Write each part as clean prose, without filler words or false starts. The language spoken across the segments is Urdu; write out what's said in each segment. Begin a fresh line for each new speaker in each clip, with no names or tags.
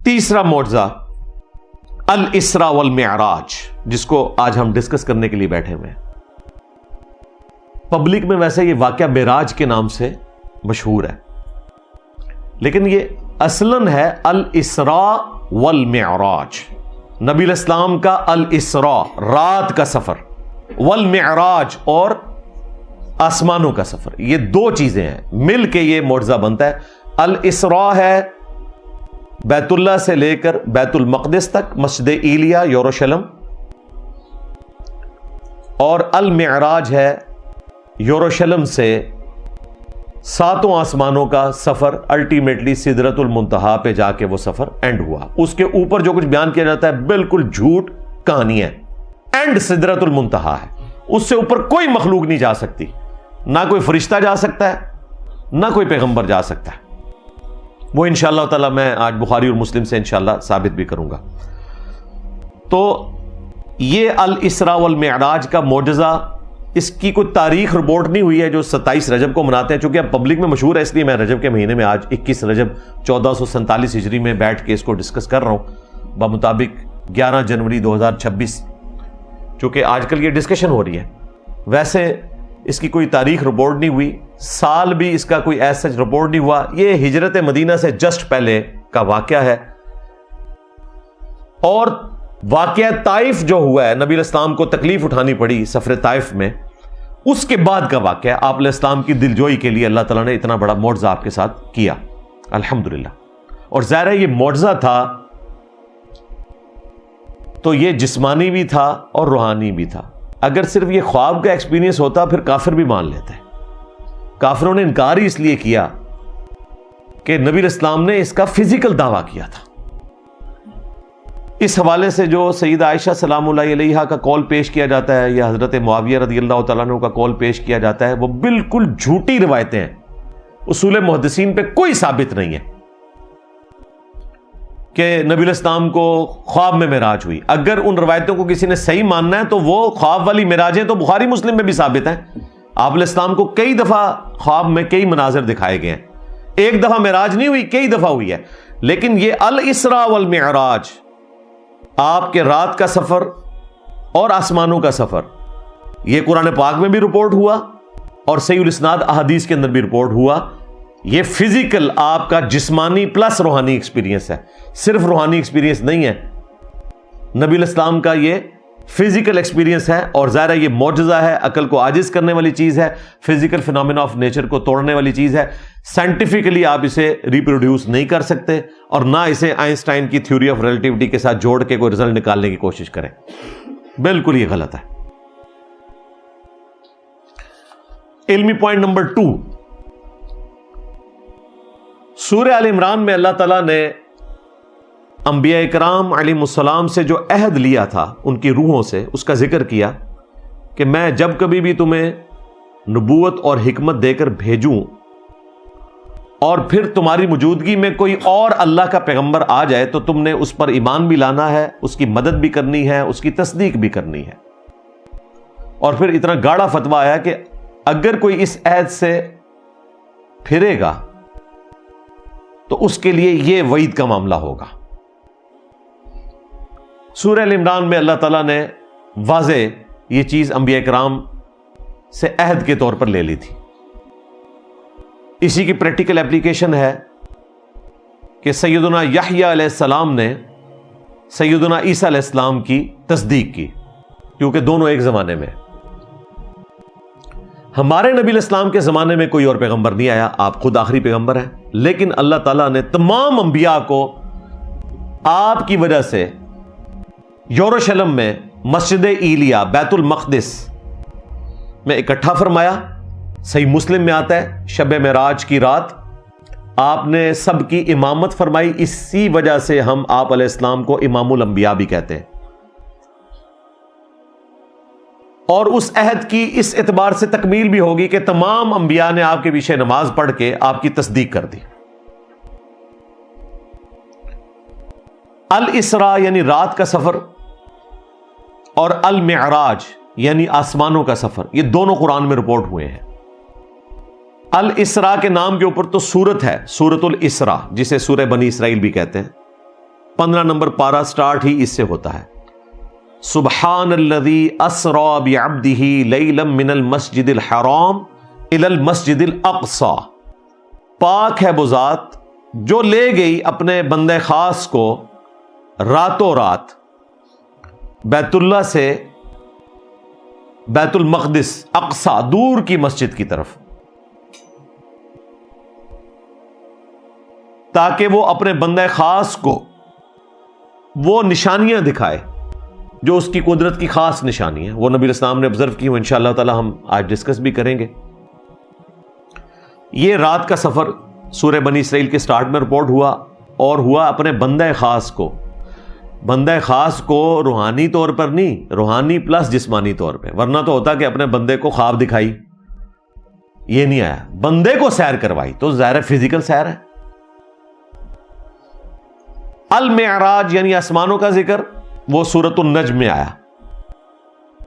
تیسرا معجزہ الاسراء والمعراج، جس کو آج ہم ڈسکس کرنے کے لیے بیٹھے ہوئے ہیں۔ پبلک میں ویسے یہ واقعہ معراج کے نام سے مشہور ہے، لیکن یہ اصلاً ہے الاسراء والمعراج۔ نبی علیہ السلام کا الاسراء رات کا سفر، والمعراج اور آسمانوں کا سفر، یہ دو چیزیں ہیں، مل کے یہ معجزہ بنتا ہے۔ الاسراء ہے بیت اللہ سے لے کر بیت المقدس تک، مسجد ایلیا یروشلم، اور المعراج ہے یروشلم سے ساتوں آسمانوں کا سفر، الٹیمیٹلی سدرۃ المنتہا پہ جا کے وہ سفر اینڈ ہوا۔ اس کے اوپر جو کچھ بیان کیا جاتا ہے بالکل جھوٹ کہانی ہے، اینڈ سدرۃ المنتہا ہے، اس سے اوپر کوئی مخلوق نہیں جا سکتی، نہ کوئی فرشتہ جا سکتا ہے، نہ کوئی پیغمبر جا سکتا ہے۔ وہ انشاءاللہ تعالی میں آج بخاری اور مسلم سے انشاءاللہ ثابت بھی کروں گا۔ تو یہ الاسراء والمعراج کا معجزہ، اس کی کوئی تاریخ رپورٹ نہیں ہوئی ہے جو 27 رجب کو مناتے ہیں، چونکہ اب پبلک میں مشہور ہے، اس لیے میں رجب کے مہینے میں آج 21 رجب 1447 ہجری میں بیٹھ کے اس کو ڈسکس کر رہا ہوں بمطابق 11 جنوری 2026، چونکہ آج کل یہ ڈسکشن ہو رہی ہے۔ ویسے اس کی کوئی تاریخ رپورٹ نہیں ہوئی، سال بھی اس کا کوئی ایز سچ رپورٹ نہیں ہوا۔ یہ ہجرت مدینہ سے جسٹ پہلے کا واقعہ ہے، اور واقعہ طائف جو ہوا ہے، نبی علیہ السلام کو تکلیف اٹھانی پڑی سفر طائف میں، اس کے بعد کا واقعہ ہے۔ آپ علیہ السلام کی دلجوئی کے لیے اللہ تعالیٰ نے اتنا بڑا معجزہ آپ کے ساتھ کیا، الحمدللہ۔ اور ظاہر ہے یہ معجزہ تھا تو یہ جسمانی بھی تھا اور روحانی بھی تھا۔ اگر صرف یہ خواب کا ایکسپیرینس ہوتا پھر کافر بھی مان لیتے۔ کافروں نے انکار ہی اس لیے کیا کہ نبی علیہ السلام نے اس کا فزیکل دعویٰ کیا تھا۔ اس حوالے سے جو سیدہ عائشہ سلام اللہ علیہا کا قول پیش کیا جاتا ہے یا حضرت معاویہ رضی اللہ تعالیٰ عنہ کا قول پیش کیا جاتا ہے، وہ بالکل جھوٹی روایتیں ہیں، اصول محدثین پہ کوئی ثابت نہیں ہے کہ نبی علیہ السلام کو خواب میں معراج ہوئی۔ اگر ان روایتوں کو کسی نے صحیح ماننا ہے تو وہ خواب والی معراجیں تو بخاری مسلم میں بھی ثابت ہیں۔ آپ علیہ السلام کو کئی دفعہ خواب میں کئی مناظر دکھائے گئے ہیں، ایک دفعہ معراج نہیں ہوئی، کئی دفعہ ہوئی ہے۔ لیکن یہ الاسراء والمعراج، آپ کے رات کا سفر اور آسمانوں کا سفر، یہ قرآن پاک میں بھی رپورٹ ہوا اور صحیح الاسناد احادیث کے اندر بھی رپورٹ ہوا۔ یہ فزیکل آپ کا جسمانی پلس روحانی ایکسپیرینس ہے، صرف روحانی ایکسپیرینس نہیں ہے۔ نبی علیہ السلام کا یہ فزیکل ایکسپیرینس ہے، اور ظاہر ہے یہ معجزہ ہے، عقل کو عاجز کرنے والی چیز ہے، فزیکل فینومینا آف نیچر کو توڑنے والی چیز ہے۔ سائنٹیفکلی آپ اسے ریپروڈیوس نہیں کر سکتے، اور نہ اسے آئنسٹائن کی تھیوری آف ریلیٹیوٹی کے ساتھ جوڑ کے کوئی رزلٹ نکالنے کی کوشش کریں، بالکل یہ غلط ہے۔ علمی پوائنٹ نمبر 2، سورہ آل عمران میں اللہ تعالیٰ نے انبیاء کرام علیہم السلام سے جو عہد لیا تھا ان کی روحوں سے، اس کا ذکر کیا کہ میں جب کبھی بھی تمہیں نبوت اور حکمت دے کر بھیجوں اور پھر تمہاری موجودگی میں کوئی اور اللہ کا پیغمبر آ جائے تو تم نے اس پر ایمان بھی لانا ہے، اس کی مدد بھی کرنی ہے، اس کی تصدیق بھی کرنی ہے۔ اور پھر اتنا گاڑا فتویٰ آیا کہ اگر کوئی اس عہد سے پھرے گا تو اس کے لیے یہ وعید کا معاملہ ہوگا۔ سورہ ال عمران میں اللہ تعالیٰ نے واضح یہ چیز انبیاء کرام سے عہد کے طور پر لے لی تھی۔ اسی کی پریکٹیکل اپلیکیشن ہے کہ سیدنا یحییٰ علیہ السلام نے سیدنا عیسیٰ علیہ السلام کی تصدیق کی، کیونکہ دونوں ایک زمانے میں۔ ہمارے نبی علیہ السلام کے زمانے میں کوئی اور پیغمبر نہیں آیا، آپ خود آخری پیغمبر ہیں، لیکن اللہ تعالیٰ نے تمام انبیاء کو آپ کی وجہ سے یروشلم میں مسجد ایلیا بیت المقدس میں اکٹھا فرمایا۔ صحیح مسلم میں آتا ہے شب معراج کی رات آپ نے سب کی امامت فرمائی، اسی وجہ سے ہم آپ علیہ السلام کو امام الانبیاء بھی کہتے ہیں۔ اور اس عہد کی اس اعتبار سے تکمیل بھی ہوگی کہ تمام انبیاء نے آپ کے پیچھے نماز پڑھ کے آپ کی تصدیق کر دی۔ الاسراء یعنی رات کا سفر اور المعراج یعنی آسمانوں کا سفر، یہ دونوں قرآن میں رپورٹ ہوئے ہیں۔ الاسراء کے نام کے اوپر تو سورت ہے، سورۃ الاسراء، جسے سورہ بنی اسرائیل بھی کہتے ہیں، 15 نمبر پارہ سٹارٹ ہی اس سے ہوتا ہے. سبحان الذی اسری بعبدہ لیلا من المسجد الحرام الی المسجد الاقصی. پاک ہے وہ ذات جو لے گئی اپنے بندے خاص کو راتوں رات بیت اللہ سے بیت المقدس اقصی دور کی مسجد کی طرف، تاکہ وہ اپنے بندے خاص کو وہ نشانیاں دکھائے جو اس کی قدرت کی خاص نشانی ہے. وہ نبی اسلام نے آبزرو کی، وہ انشاءاللہ تعالی ہم آج ڈسکس بھی کریں گے. یہ رات کا سفر سورہ بنی اسرائیل کے سٹارٹ میں رپورٹ ہوا، اور ہوا اپنے بندے خاص کو. بندے خاص کو روحانی طور پر نہیں، روحانی پلس جسمانی طور پہ، ورنہ تو ہوتا کہ اپنے بندے کو خواب دکھائی، یہ نہیں آیا. بندے کو سیر کروائی تو ظاہر فزیکل سیر ہے. المعراج یعنی آسمانوں کا ذکر وہ سورۃ النجم میں آیا،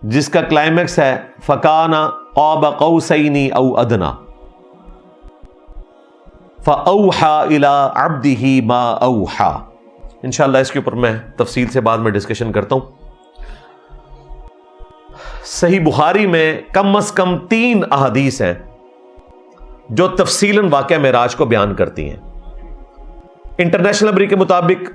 جس کا کلائمیکس ہے فکان قاب قوسین او ادنا فاوحى الى عبده ما اوحى. انشاءاللہ اس کے اوپر میں تفصیل سے بعد میں ڈسکشن کرتا ہوں. صحیح بخاری میں کم از کم 3 احادیث ہیں جو تفصیلاً واقعہ معراج کو بیان کرتی ہیں. انٹرنیشنل نمبر کے مطابق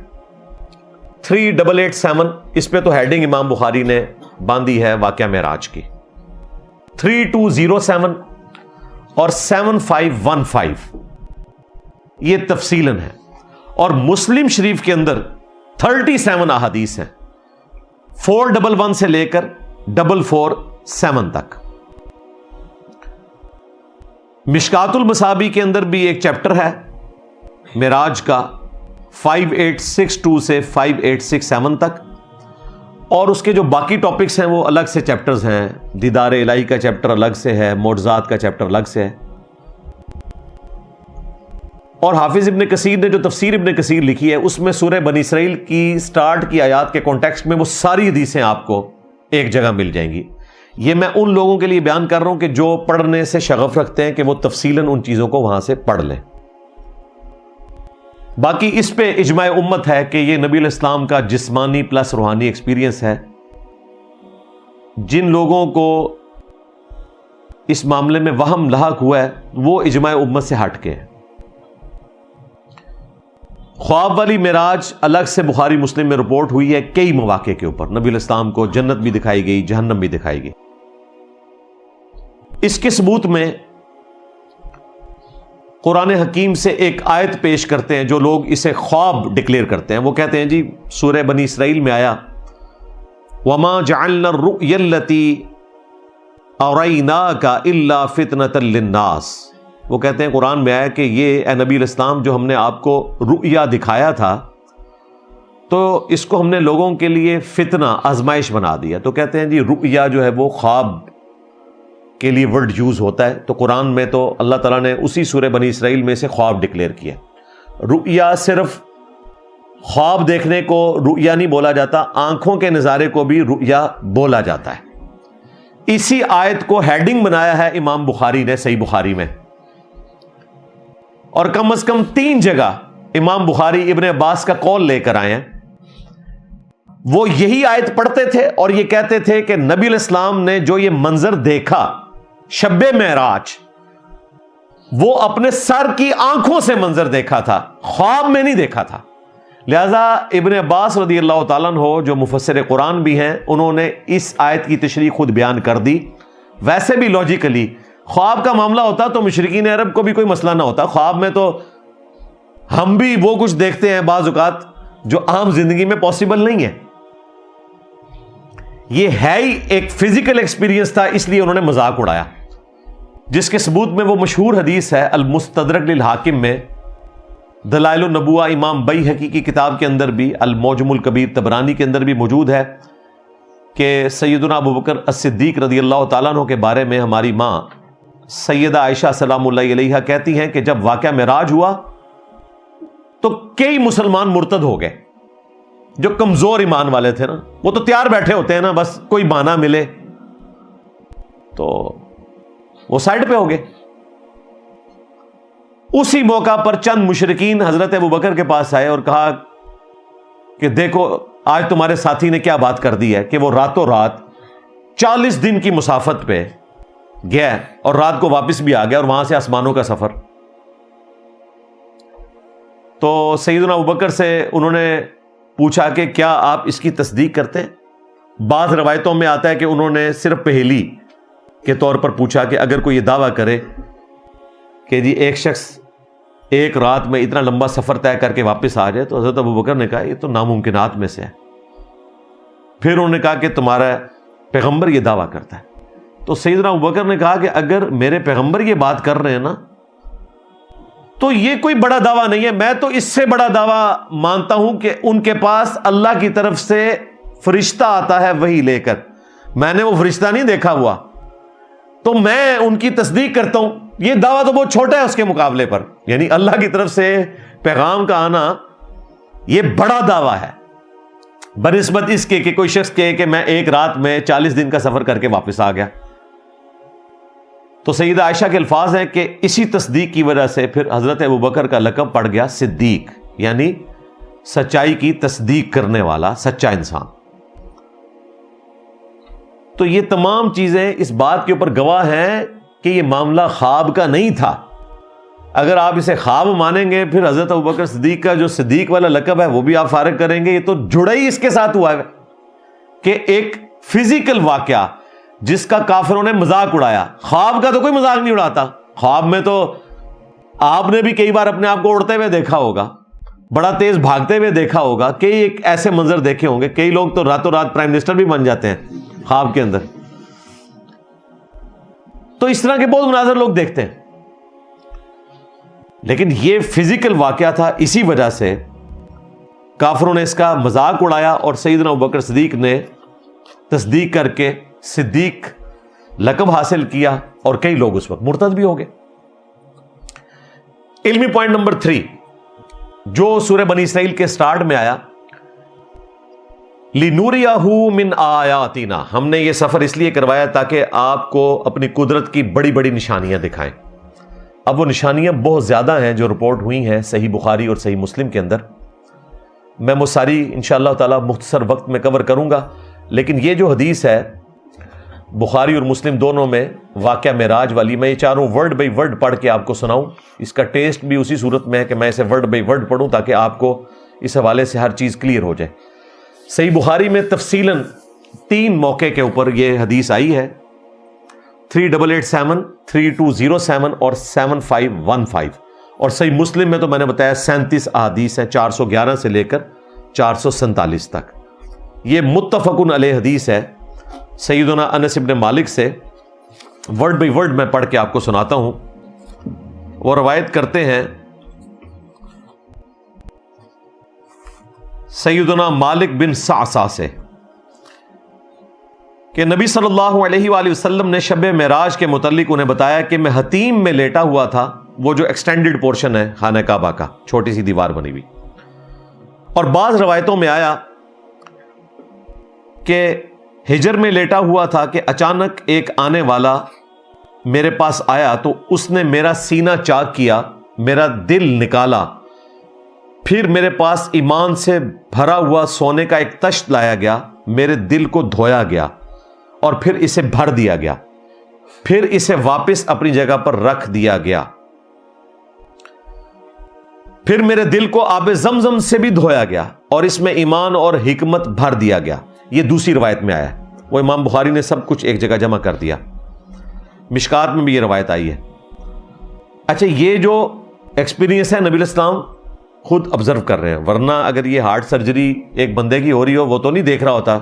3887 اس پہ تو ہیڈنگ امام بخاری نے باندھی ہے واقعہ معراج کی. 3207 اور 7515 یہ تفصیلاً ہے. اور مسلم شریف کے اندر 37 احادیث ہیں 411 سے لے کر 447 تک. مشکات المصابیح کے اندر بھی ایک چیپٹر ہے معراج کا 5862 سے 5867 تک، اور اس کے جو باقی ٹاپکس ہیں وہ الگ سے چیپٹرز ہیں. دیدار الہی کا چیپٹر الگ سے ہے، معجزات کا چیپٹر الگ سے ہے. اور حافظ ابن کثیر نے جو تفسیر ابن کثیر لکھی ہے اس میں سورہ بنی اسرائیل کی سٹارٹ کی آیات کے کانٹیکسٹ میں وہ ساری حدیثیں آپ کو ایک جگہ مل جائیں گی. یہ میں ان لوگوں کے لیے بیان کر رہا ہوں کہ جو پڑھنے سے شغف رکھتے ہیں کہ وہ تفصیلاً ان چیزوں کو وہاں سے پڑھ لیں. باقی اس پہ اجماع امت ہے کہ یہ نبی علیہ السلام کا جسمانی پلس روحانی ایکسپیرینس ہے. جن لوگوں کو اس معاملے میں وہم لاحق ہوا ہے وہ اجماع امت سے ہٹ کے ہیں. خواب والی معراج الگ سے بخاری مسلم میں رپورٹ ہوئی ہے کئی مواقع کے اوپر. نبی علیہ السلام کو جنت بھی دکھائی گئی، جہنم بھی دکھائی گئی. اس کے ثبوت میں قرآن حکیم سے ایک آیت پیش کرتے ہیں جو لوگ اسے خواب ڈکلیئر کرتے ہیں. وہ کہتے ہیں جی سورہ بنی اسرائیل میں آیا وَمَا جَعَلْنَا الرُّؤْيَا الَّتِي أَرَيْنَاكَ إِلَّا فِتْنَةً لِلنَّاسِ. وہ کہتے ہیں قرآن میں آیا کہ یہ اے نبی علیہ السلام جو ہم نے آپ کو رؤیا دکھایا تھا تو اس کو ہم نے لوگوں کے لیے فتنہ آزمائش بنا دیا. تو کہتے ہیں جی رؤیا جو ہے وہ خواب کے لیے ورڈ یوز ہوتا ہے، تو قرآن میں تو اللہ تعالیٰ نے اسی سورہ بنی اسرائیل میں سے خواب ڈکلیئر کیا. رؤیا صرف خواب دیکھنے کو رؤیا نہیں بولا جاتا، آنکھوں کے نظارے کو بھی رؤیا بولا جاتا ہے. اسی آیت کو ہیڈنگ بنایا ہے امام بخاری نے صحیح بخاری میں، اور کم از کم 3 جگہ امام بخاری ابن عباس کا قول لے کر آئے ہیں. وہ یہی آیت پڑھتے تھے اور یہ کہتے تھے کہ نبی علیہ السلام نے جو یہ منظر دیکھا شب معراج وہ اپنے سر کی آنکھوں سے منظر دیکھا تھا، خواب میں نہیں دیکھا تھا. لہذا ابن عباس رضی اللہ تعالیٰ عنہ جو مفسر قرآن بھی ہیں انہوں نے اس آیت کی تشریح خود بیان کر دی. ویسے بھی لاجیکلی خواب کا معاملہ ہوتا تو مشرکین عرب کو بھی کوئی مسئلہ نہ ہوتا. خواب میں تو ہم بھی وہ کچھ دیکھتے ہیں بعض اوقات جو عام زندگی میں پاسبل نہیں ہے. یہ ہے ہی ایک فزیکل ایکسپیرینس تھا، اس لیے انہوں نے مذاق اڑایا، جس کے ثبوت میں وہ مشہور حدیث ہے المستدرک للحاکم میں، دلائل النبوہ امام بیہقی کی کتاب کے اندر بھی، المعجم الکبیر طبرانی کے اندر بھی موجود ہے کہ سیدنا ابوبکر الصدیق رضی اللہ تعالیٰ عنہ کے بارے میں ہماری ماں سیدہ عائشہ سلام اللہ علیہا کہتی ہیں کہ جب واقعہ معراج ہوا تو کئی مسلمان مرتد ہو گئے. جو کمزور ایمان والے تھے نا وہ تو تیار بیٹھے ہوتے ہیں نا، بس کوئی بہانہ ملے تو وہ سائڈ پہ ہو گئے. اسی موقع پر چند مشرکین حضرت ابوبکر کے پاس آئے اور کہا کہ دیکھو آج تمہارے ساتھی نے کیا بات کر دی ہے کہ وہ راتوں رات 40 دن کی مسافت پہ گیا اور رات کو واپس بھی آ گیا اور وہاں سے آسمانوں کا سفر. تو سیدنا ابوبکر سے انہوں نے پوچھا کہ کیا آپ اس کی تصدیق کرتے ہیں؟ بعض روایتوں میں آتا ہے کہ انہوں نے صرف پہلی کے طور پر پوچھا کہ اگر کوئی یہ دعویٰ کرے کہ جی ایک شخص ایک رات میں اتنا لمبا سفر طے کر کے واپس آ جائے، تو حضرت ابوبکر نے کہا یہ تو ناممکنات میں سے ہے. پھر انہوں نے کہا کہ تمہارا پیغمبر یہ دعویٰ کرتا ہے. تو سیدنا ابوبکر نے کہا کہ اگر میرے پیغمبر یہ بات کر رہے ہیں نا تو یہ کوئی بڑا دعویٰ نہیں ہے. میں تو اس سے بڑا دعویٰ مانتا ہوں کہ ان کے پاس اللہ کی طرف سے فرشتہ آتا ہے وحی لے کر. میں نے وہ فرشتہ نہیں دیکھا ہوا تو میں ان کی تصدیق کرتا ہوں. یہ دعویٰ تو بہت چھوٹا ہے اس کے مقابلے پر. یعنی اللہ کی طرف سے پیغام کا آنا یہ بڑا دعویٰ ہے بنسبت اس کے کہ کوئی شخص کہے کہ میں ایک رات میں 40 دن کا سفر کر کے واپس آ گیا. تو سیدہ عائشہ کے الفاظ ہیں کہ اسی تصدیق کی وجہ سے پھر حضرت ابوبکر کا لقب پڑ گیا صدیق، یعنی سچائی کی تصدیق کرنے والا سچا انسان. تو یہ تمام چیزیں اس بات کے اوپر گواہ ہیں کہ یہ معاملہ خواب کا نہیں تھا. اگر آپ اسے خواب مانیں گے پھر حضرت ابوبکر صدیق کا جو صدیق والا لقب ہے وہ بھی آپ فارغ کریں گے. یہ تو جڑا ہی اس کے ساتھ ہوا ہے کہ ایک فزیکل واقعہ جس کا کافروں نے مذاق اڑایا. خواب کا تو کوئی مذاق نہیں اڑاتا. خواب میں تو آپ نے بھی کئی بار اپنے آپ کو اڑتے ہوئے دیکھا ہوگا، بڑا تیز بھاگتے ہوئے دیکھا ہوگا، کئی ایک ایسے منظر دیکھے ہوں گے. کئی لوگ تو راتوں رات پرائم منسٹر بھی بن جاتے ہیں خواب کے اندر. تو اس طرح کے بہت مناظر لوگ دیکھتے ہیں، لیکن یہ فزیکل واقعہ تھا. اسی وجہ سے کافروں نے اس کا مذاق اڑایا اور سیدنا ابوبکر صدیق نے تصدیق کر کے صدیق لقب حاصل کیا اور کئی لوگ اس وقت مرتد بھی ہو گئے. علمی پوائنٹ نمبر 3 جو سورہ بنی اسرائیل کے سٹارٹ میں آیا، لِنُرِيَهُ مِنْ آیَاتِنَا، ہم نے یہ سفر اس لیے کروایا تاکہ آپ کو اپنی قدرت کی بڑی بڑی نشانیاں دکھائیں. اب وہ نشانیاں بہت زیادہ ہیں جو رپورٹ ہوئی ہیں صحیح بخاری اور صحیح مسلم کے اندر. میں وہ ساری انشاءاللہ تعالی مختصر وقت میں کور کروں گا، لیکن یہ جو حدیث ہے بخاری اور مسلم دونوں میں واقعہ معراج والی، میں یہ چاروں ورڈ بائی ورڈ پڑھ کے آپ کو سناؤں. اس کا ٹیسٹ بھی اسی صورت میں ہے کہ میں اسے ورڈ بائی ورڈ پڑھوں تاکہ آپ کو اس حوالے سے ہر چیز کلیئر ہو جائے. صحیح بخاری میں تفصیلاً 3 موقع کے اوپر یہ حدیث آئی ہے، 3887، 3207 اور 7515. اور صحیح مسلم میں تو میں نے بتایا 37 احادیث ہیں، 411 سے لے کر 447 تک. یہ متفقن علیہ حدیث ہے سیدنا انس ابن مالک سے. ورڈ بائی ورڈ میں پڑھ کے آپ کو سناتا ہوں. وہ روایت کرتے ہیں سیدنا مالک بن صعصع سے کہ نبی صلی اللہ علیہ وآلہ وسلم نے شب معراج کے متعلق انہیں بتایا کہ میں حتیم میں لیٹا ہوا تھا، وہ جو ایکسٹینڈڈ پورشن ہے خانہ کعبہ کا، چھوٹی سی دیوار بنی ہوئی. اور بعض روایتوں میں آیا کہ ہجر میں لیٹا ہوا تھا کہ اچانک ایک آنے والا میرے پاس آیا تو اس نے میرا سینہ چاک کیا، میرا دل نکالا، پھر میرے پاس ایمان سے بھرا ہوا سونے کا ایک تشت لایا گیا، میرے دل کو دھویا گیا اور پھر اسے بھر دیا گیا، پھر اسے واپس اپنی جگہ پر رکھ دیا گیا، پھر میرے دل کو آب زمزم سے بھی دھویا گیا اور اس میں ایمان اور حکمت بھر دیا گیا. یہ دوسری روایت میں آیا ہے، وہ امام بخاری نے سب کچھ ایک جگہ جمع کر دیا. مشکات میں بھی یہ روایت آئی ہے. اچھا، یہ جو ایکسپیرینس ہے نبی الاسلام خود آبزرو کر رہے ہیں، ورنہ اگر یہ ہارٹ سرجری ایک بندے کی ہو رہی ہو وہ تو نہیں دیکھ رہا ہوتا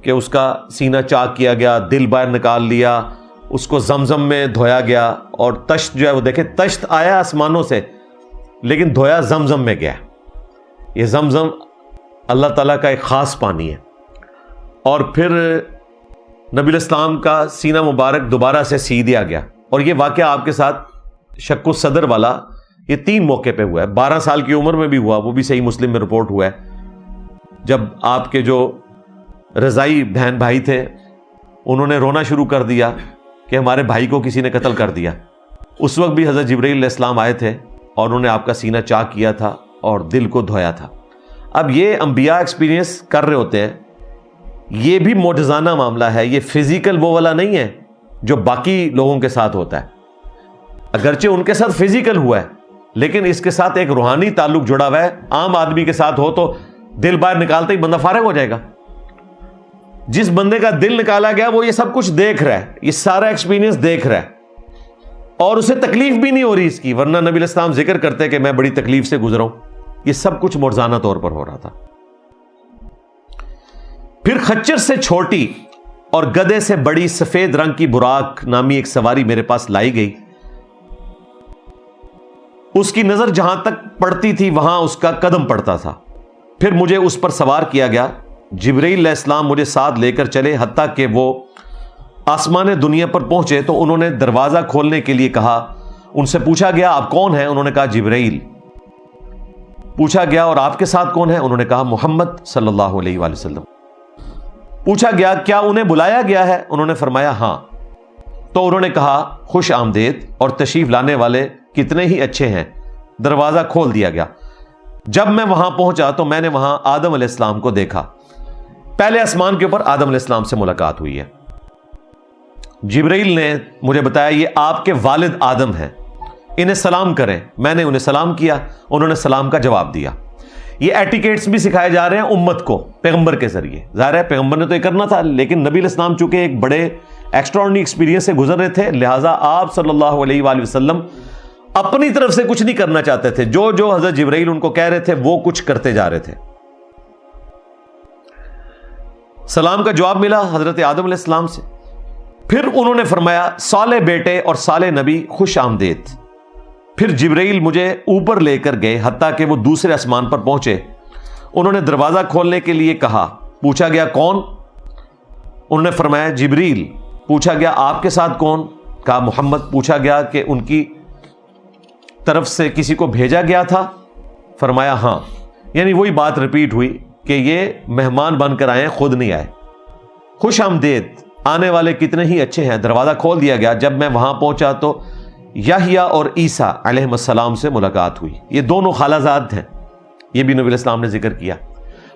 کہ اس کا سینہ چاک کیا گیا، دل باہر نکال لیا، اس کو زمزم میں دھویا گیا. اور تشت جو ہے وہ دیکھیں، تشت آیا آسمانوں سے لیکن دھویا زمزم میں گیا. یہ زمزم اللہ تعالیٰ کا ایک خاص پانی ہے. اور پھر نبی الاسلام کا سینہ مبارک دوبارہ سے سی دیا گیا. اور یہ واقعہ آپ کے ساتھ شق و صدر والا یہ 3 موقع پہ ہوا ہے. 12 سال کی عمر میں بھی ہوا، وہ بھی صحیح مسلم میں رپورٹ ہوا ہے، جب آپ کے جو رضائی بہن بھائی تھے انہوں نے رونا شروع کر دیا کہ ہمارے بھائی کو کسی نے قتل کر دیا. اس وقت بھی حضرت جبرائیل علیہ السلام آئے تھے اور انہوں نے آپ کا سینہ چاک کیا تھا اور دل کو دھویا تھا. اب یہ انبیاء ایکسپیرینس کر رہے ہوتے ہیں، یہ بھی معجزانہ معاملہ ہے، یہ فزیکل وہ والا نہیں ہے جو باقی لوگوں کے ساتھ ہوتا ہے. اگرچہ ان کے ساتھ فزیکل ہوا ہے لیکن اس کے ساتھ ایک روحانی تعلق جڑا ہوا ہے. عام آدمی کے ساتھ ہو تو دل باہر نکالتے ہی بندہ فارغ ہو جائے گا. جس بندے کا دل نکالا گیا وہ یہ سب کچھ دیکھ رہا ہے، یہ سارا ایکسپیرینس دیکھ رہا ہے اور اسے تکلیف بھی نہیں ہو رہی اس کی، ورنہ نبی علیہ السلام ذکر کرتے کہ میں بڑی تکلیف سے گزرا ہوں. یہ سب کچھ معجزانہ طور پر ہو رہا تھا. پھر خچر سے چھوٹی اور گدھے سے بڑی سفید رنگ کی براق نامی ایک سواری میرے پاس لائی گئی. اس کی نظر جہاں تک پڑتی تھی وہاں اس کا قدم پڑتا تھا. پھر مجھے اس پر سوار کیا گیا. جبرائیل علیہ السلام مجھے ساتھ لے کر چلے حتیٰ کہ وہ آسمان دنیا پر پہنچے تو انہوں نے دروازہ کھولنے کے لیے کہا. ان سے پوچھا گیا آپ کون ہیں؟ انہوں نے کہا جبرائیل. پوچھا گیا اور آپ کے ساتھ کون ہے؟ انہوں نے کہا محمد صلی اللہ علیہ وآلہ وسلم. پوچھا گیا کیا انہیں بلایا گیا ہے؟ انہوں نے فرمایا ہاں. تو انہوں نے کہا خوش آمدید اور تشریف لانے والے کتنے ہی اچھے ہیں. دروازہ کھول دیا گیا. جب میں وہاں پہنچا تو میں نے وہاں آدم علیہ السلام کو دیکھا. پہلے آسمان کے اوپر آدم علیہ السلام سے ملاقات ہوئی ہے. جبرائیل نے مجھے بتایا یہ آپ کے والد آدم ہیں، انہیں سلام کریں. میں نے انہیں سلام کیا، انہوں نے سلام کا جواب دیا. یہ ایٹیکیٹس بھی سکھائے جا رہے ہیں امت کو پیغمبر کے ذریعے. ظاہر ہے پیغمبر نے تو یہ کرنا تھا لیکن نبی علیہ السلام چونکہ ایک بڑے ایکسٹراڈنری ایکسپیرینس سے گزر رہے تھے لہٰذا آپ صلی اللہ علیہ وآلہ وسلم اپنی طرف سے کچھ نہیں کرنا چاہتے تھے. جو حضرت جبرائیل ان کو کہہ رہے تھے وہ کچھ کرتے جا رہے تھے. سلام کا جواب ملا حضرت آدم علیہ السلام سے. پھر انہوں نے فرمایا صالح بیٹے اور صالح نبی خوش آمدید. پھر جبرائیل مجھے اوپر لے کر گئے حتیٰ کہ وہ دوسرے آسمان پر پہنچے. انہوں نے دروازہ کھولنے کے لیے کہا. پوچھا گیا کون؟ انہوں نے فرمایا جبرائیل. پوچھا گیا آپ کے ساتھ کون؟ کہا محمد. پوچھا گیا کہ ان کی طرف سے کسی کو بھیجا گیا تھا؟ فرمایا ہاں. یعنی وہی بات ریپیٹ ہوئی کہ یہ مہمان بن کر آئے، خود نہیں آئے. خوش آمدید، آنے والے کتنے ہی اچھے ہیں. دروازہ کھول دیا گیا. جب میں وہاں پہنچا تو یحییٰ اور عیسیٰ علیہ السلام سے ملاقات ہوئی. یہ دونوں خالہ زاد ہیں، یہ بھی نبی علیہ السلام نے ذکر کیا.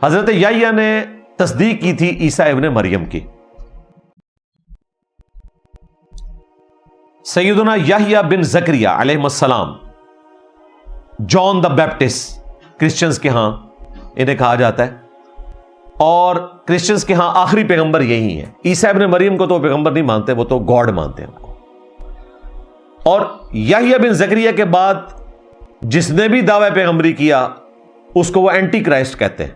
حضرت یحییٰ نے تصدیق کی تھی عیسیٰ ابن مریم کی. سیدنا یحییٰ بن زکریا علیہ السلام، جان دا بیپٹسٹ کرسچنز کے ہاں انہیں کہا جاتا ہے اور کرسچنز کے ہاں آخری پیغمبر یہی ہیں. عیسیٰ ابن مریم کو تو پیغمبر نہیں مانتے، وہ تو گاڈ مانتے ہیں ان کو. اور یحییٰ بن زکریا کے بعد جس نے بھی دعوی پیغمبری کیا اس کو وہ اینٹی کرائسٹ کہتے ہیں.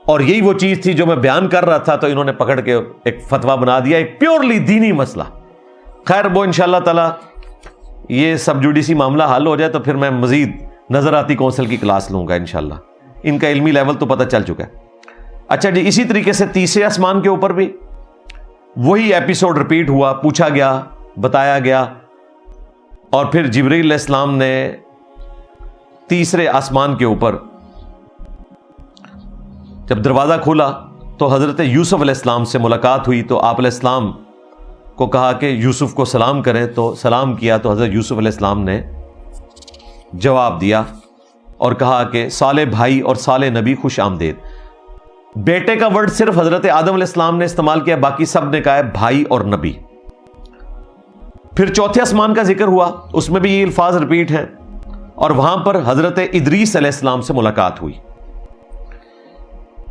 اور یہی وہ چیز تھی جو میں بیان کر رہا تھا تو انہوں نے پکڑ کے ایک فتویٰ بنا دیا، ایک پیورلی دینی مسئلہ. خیر وہ انشاءاللہ تعالی یہ سب جوڈیسی معاملہ حل ہو جائے تو پھر میں مزید نظراتی کونسل کی کلاس لوں گا انشاءاللہ. ان کا علمی لیول تو پتہ چل چکا ہے. اچھا جی، اسی طریقے سے تیسرے آسمان کے اوپر بھی وہی ایپیسوڈ ریپیٹ ہوا. پوچھا گیا، بتایا گیا اور پھر جبرائیل علیہ السلام نے تیسرے آسمان کے اوپر جب دروازہ کھولا تو حضرت یوسف علیہ السلام سے ملاقات ہوئی. تو آپ علیہ السلام کو کہا کہ یوسف کو سلام کریں، تو سلام کیا تو حضرت یوسف علیہ السلام نے جواب دیا اور کہا کہ صالح بھائی اور صالح نبی خوش آمدید. بیٹے کا ورڈ صرف حضرت آدم علیہ السلام نے استعمال کیا، باقی سب نے کہا ہے بھائی اور نبی. پھر چوتھے آسمان کا ذکر ہوا، اس میں بھی یہ الفاظ ریپیٹ ہیں اور وہاں پر حضرت ادریس علیہ السلام سے ملاقات ہوئی.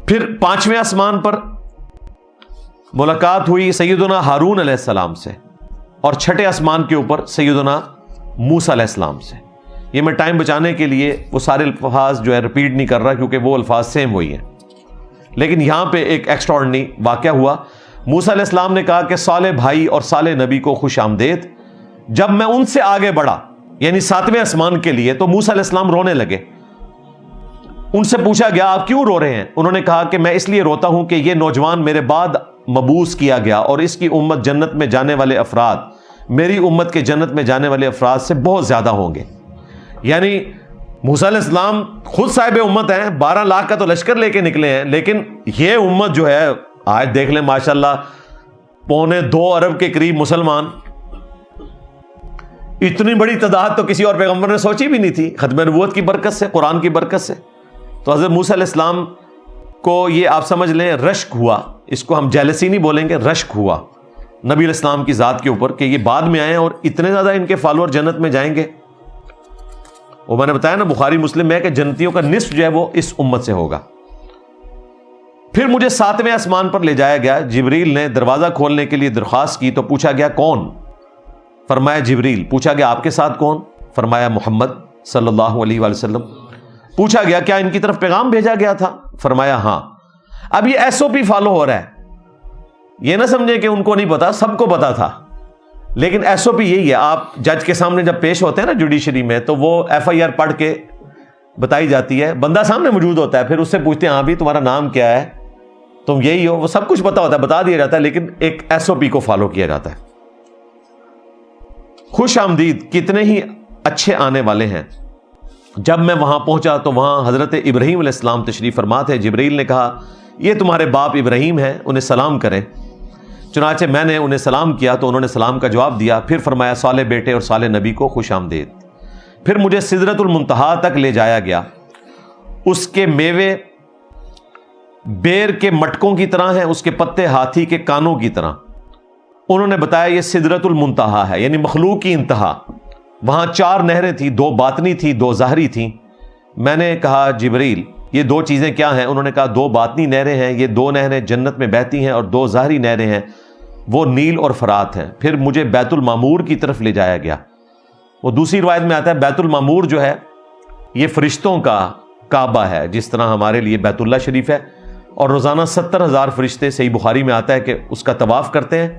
پھر پانچویں آسمان پر ملاقات ہوئی سیدنا ہارون علیہ السلام سے اور چھٹے آسمان کے اوپر سیدنا موسیٰ علیہ السلام سے. یہ میں ٹائم بچانے کے لیے وہ سارے الفاظ جو ہے ریپیٹ نہیں کر رہا کیونکہ وہ الفاظ سیم وہی ہیں، لیکن یہاں پہ ایک ایکسٹراڈنری واقعہ ہوا. موسیٰ علیہ السلام نے کہا کہ صالح بھائی اور صالح نبی کو خوش آمدید. جب میں ان سے آگے بڑھا یعنی ساتویں آسمان کے لیے تو موسیٰ علیہ السلام رونے لگے. ان سے پوچھا گیا آپ کیوں رو رہے ہیں؟ انہوں نے کہا کہ میں اس لیے روتا ہوں کہ یہ نوجوان میرے بعد مبعوث کیا گیا اور اس کی امت جنت میں جانے والے افراد میری امت کے جنت میں جانے والے افراد سے بہت زیادہ ہوں گے. یعنی موسیٰ علیہ السلام خود صاحب امت ہیں، 12 لاکھ کا تو لشکر لے کے نکلے ہیں، لیکن یہ امت جو ہے آج دیکھ لیں ماشاءاللہ 2.25 ارب کے قریب مسلمان. اتنی بڑی تعداد تو کسی اور پیغمبر نے سوچی بھی نہیں تھی. ختم نبوت کی برکت سے، قرآن کی برکت سے تو حضرت موسیٰ علیہ السلام کو یہ آپ سمجھ لیں رشک ہوا، اس کو ہم جیلسی نہیں بولیں گے، رشک ہوا نبی علیہ السلام کی ذات کے اوپر کہ یہ بعد میں آئے اور اتنے زیادہ ان کے فالوور جنت میں جائیں گے. وہ میں نے بتایا نا بخاری مسلم میں کہ جنتیوں کا نصف جو ہے وہ اس امت سے ہوگا. پھر مجھے 7ویں آسمان پر لے جایا گیا. جبریل نے دروازہ کھولنے کے لیے درخواست کی تو پوچھا گیا کون؟ فرمایا جبریل. پوچھا گیا آپ کے ساتھ کون؟ فرمایا محمد صلی اللہ علیہ وآلہ وسلم. پوچھا گیا کیا ان کی طرف پیغام بھیجا گیا تھا؟ فرمایا ہاں. اب یہ ایس او پی فالو ہو رہا ہے، یہ نہ سمجھے کہ ان کو نہیں پتا، سب کو پتا تھا، لیکن ایس او پی یہی ہے. آپ جج کے سامنے جب پیش ہوتے ہیں نا جوڈیشری میں، تو وہ ایف آئی آر پڑھ کے بتائی جاتی ہے، بندہ سامنے موجود ہوتا ہے، پھر اس سے پوچھتے ہیں ہاں بھی تمہارا نام کیا ہے، تم یہی ہو، وہ سب کچھ پتا ہوتا ہے، بتا دیا جاتا ہے، لیکن ایک ایس او پی کو فالو کیا جاتا ہے. خوش آمدید، کتنے ہی اچھے آنے والے ہیں. جب میں وہاں پہنچا تو وہاں حضرت ابراہیم علیہ السلام تشریف فرما تھے. جبریل نے کہا یہ تمہارے باپ ابراہیم ہیں، انہیں سلام کریں. چنانچہ میں نے انہیں سلام کیا تو انہوں نے سلام کا جواب دیا. پھر فرمایا صالح بیٹے اور صالح نبی کو خوش آمدید. پھر مجھے سدرۃ المنتہا تک لے جایا گیا. اس کے میوے بیر کے مٹکوں کی طرح ہیں، اس کے پتے ہاتھی کے کانوں کی طرح. انہوں نے بتایا یہ سدرۃ المنتہا ہے، یعنی مخلوق کی انتہا. وہاں 4 نہریں تھیں، 2 باطنی تھیں، 2 ظاہری تھیں. میں نے کہا جبریل یہ 2 چیزیں کیا ہیں؟ انہوں نے کہا 2 باطنی نہریں ہیں، یہ 2 نہریں جنت میں بہتی ہیں، اور 2 ظاہری نہریں ہیں، وہ نیل اور فرات ہیں. پھر مجھے بیت المعمور کی طرف لے جایا گیا. وہ دوسری روایت میں آتا ہے بیت المعمور جو ہے یہ فرشتوں کا کعبہ ہے، جس طرح ہمارے لیے بیت اللہ شریف ہے، اور روزانہ 70,000 فرشتے، صحیح بخاری میں آتا ہے کہ اس کا طواف کرتے ہیں،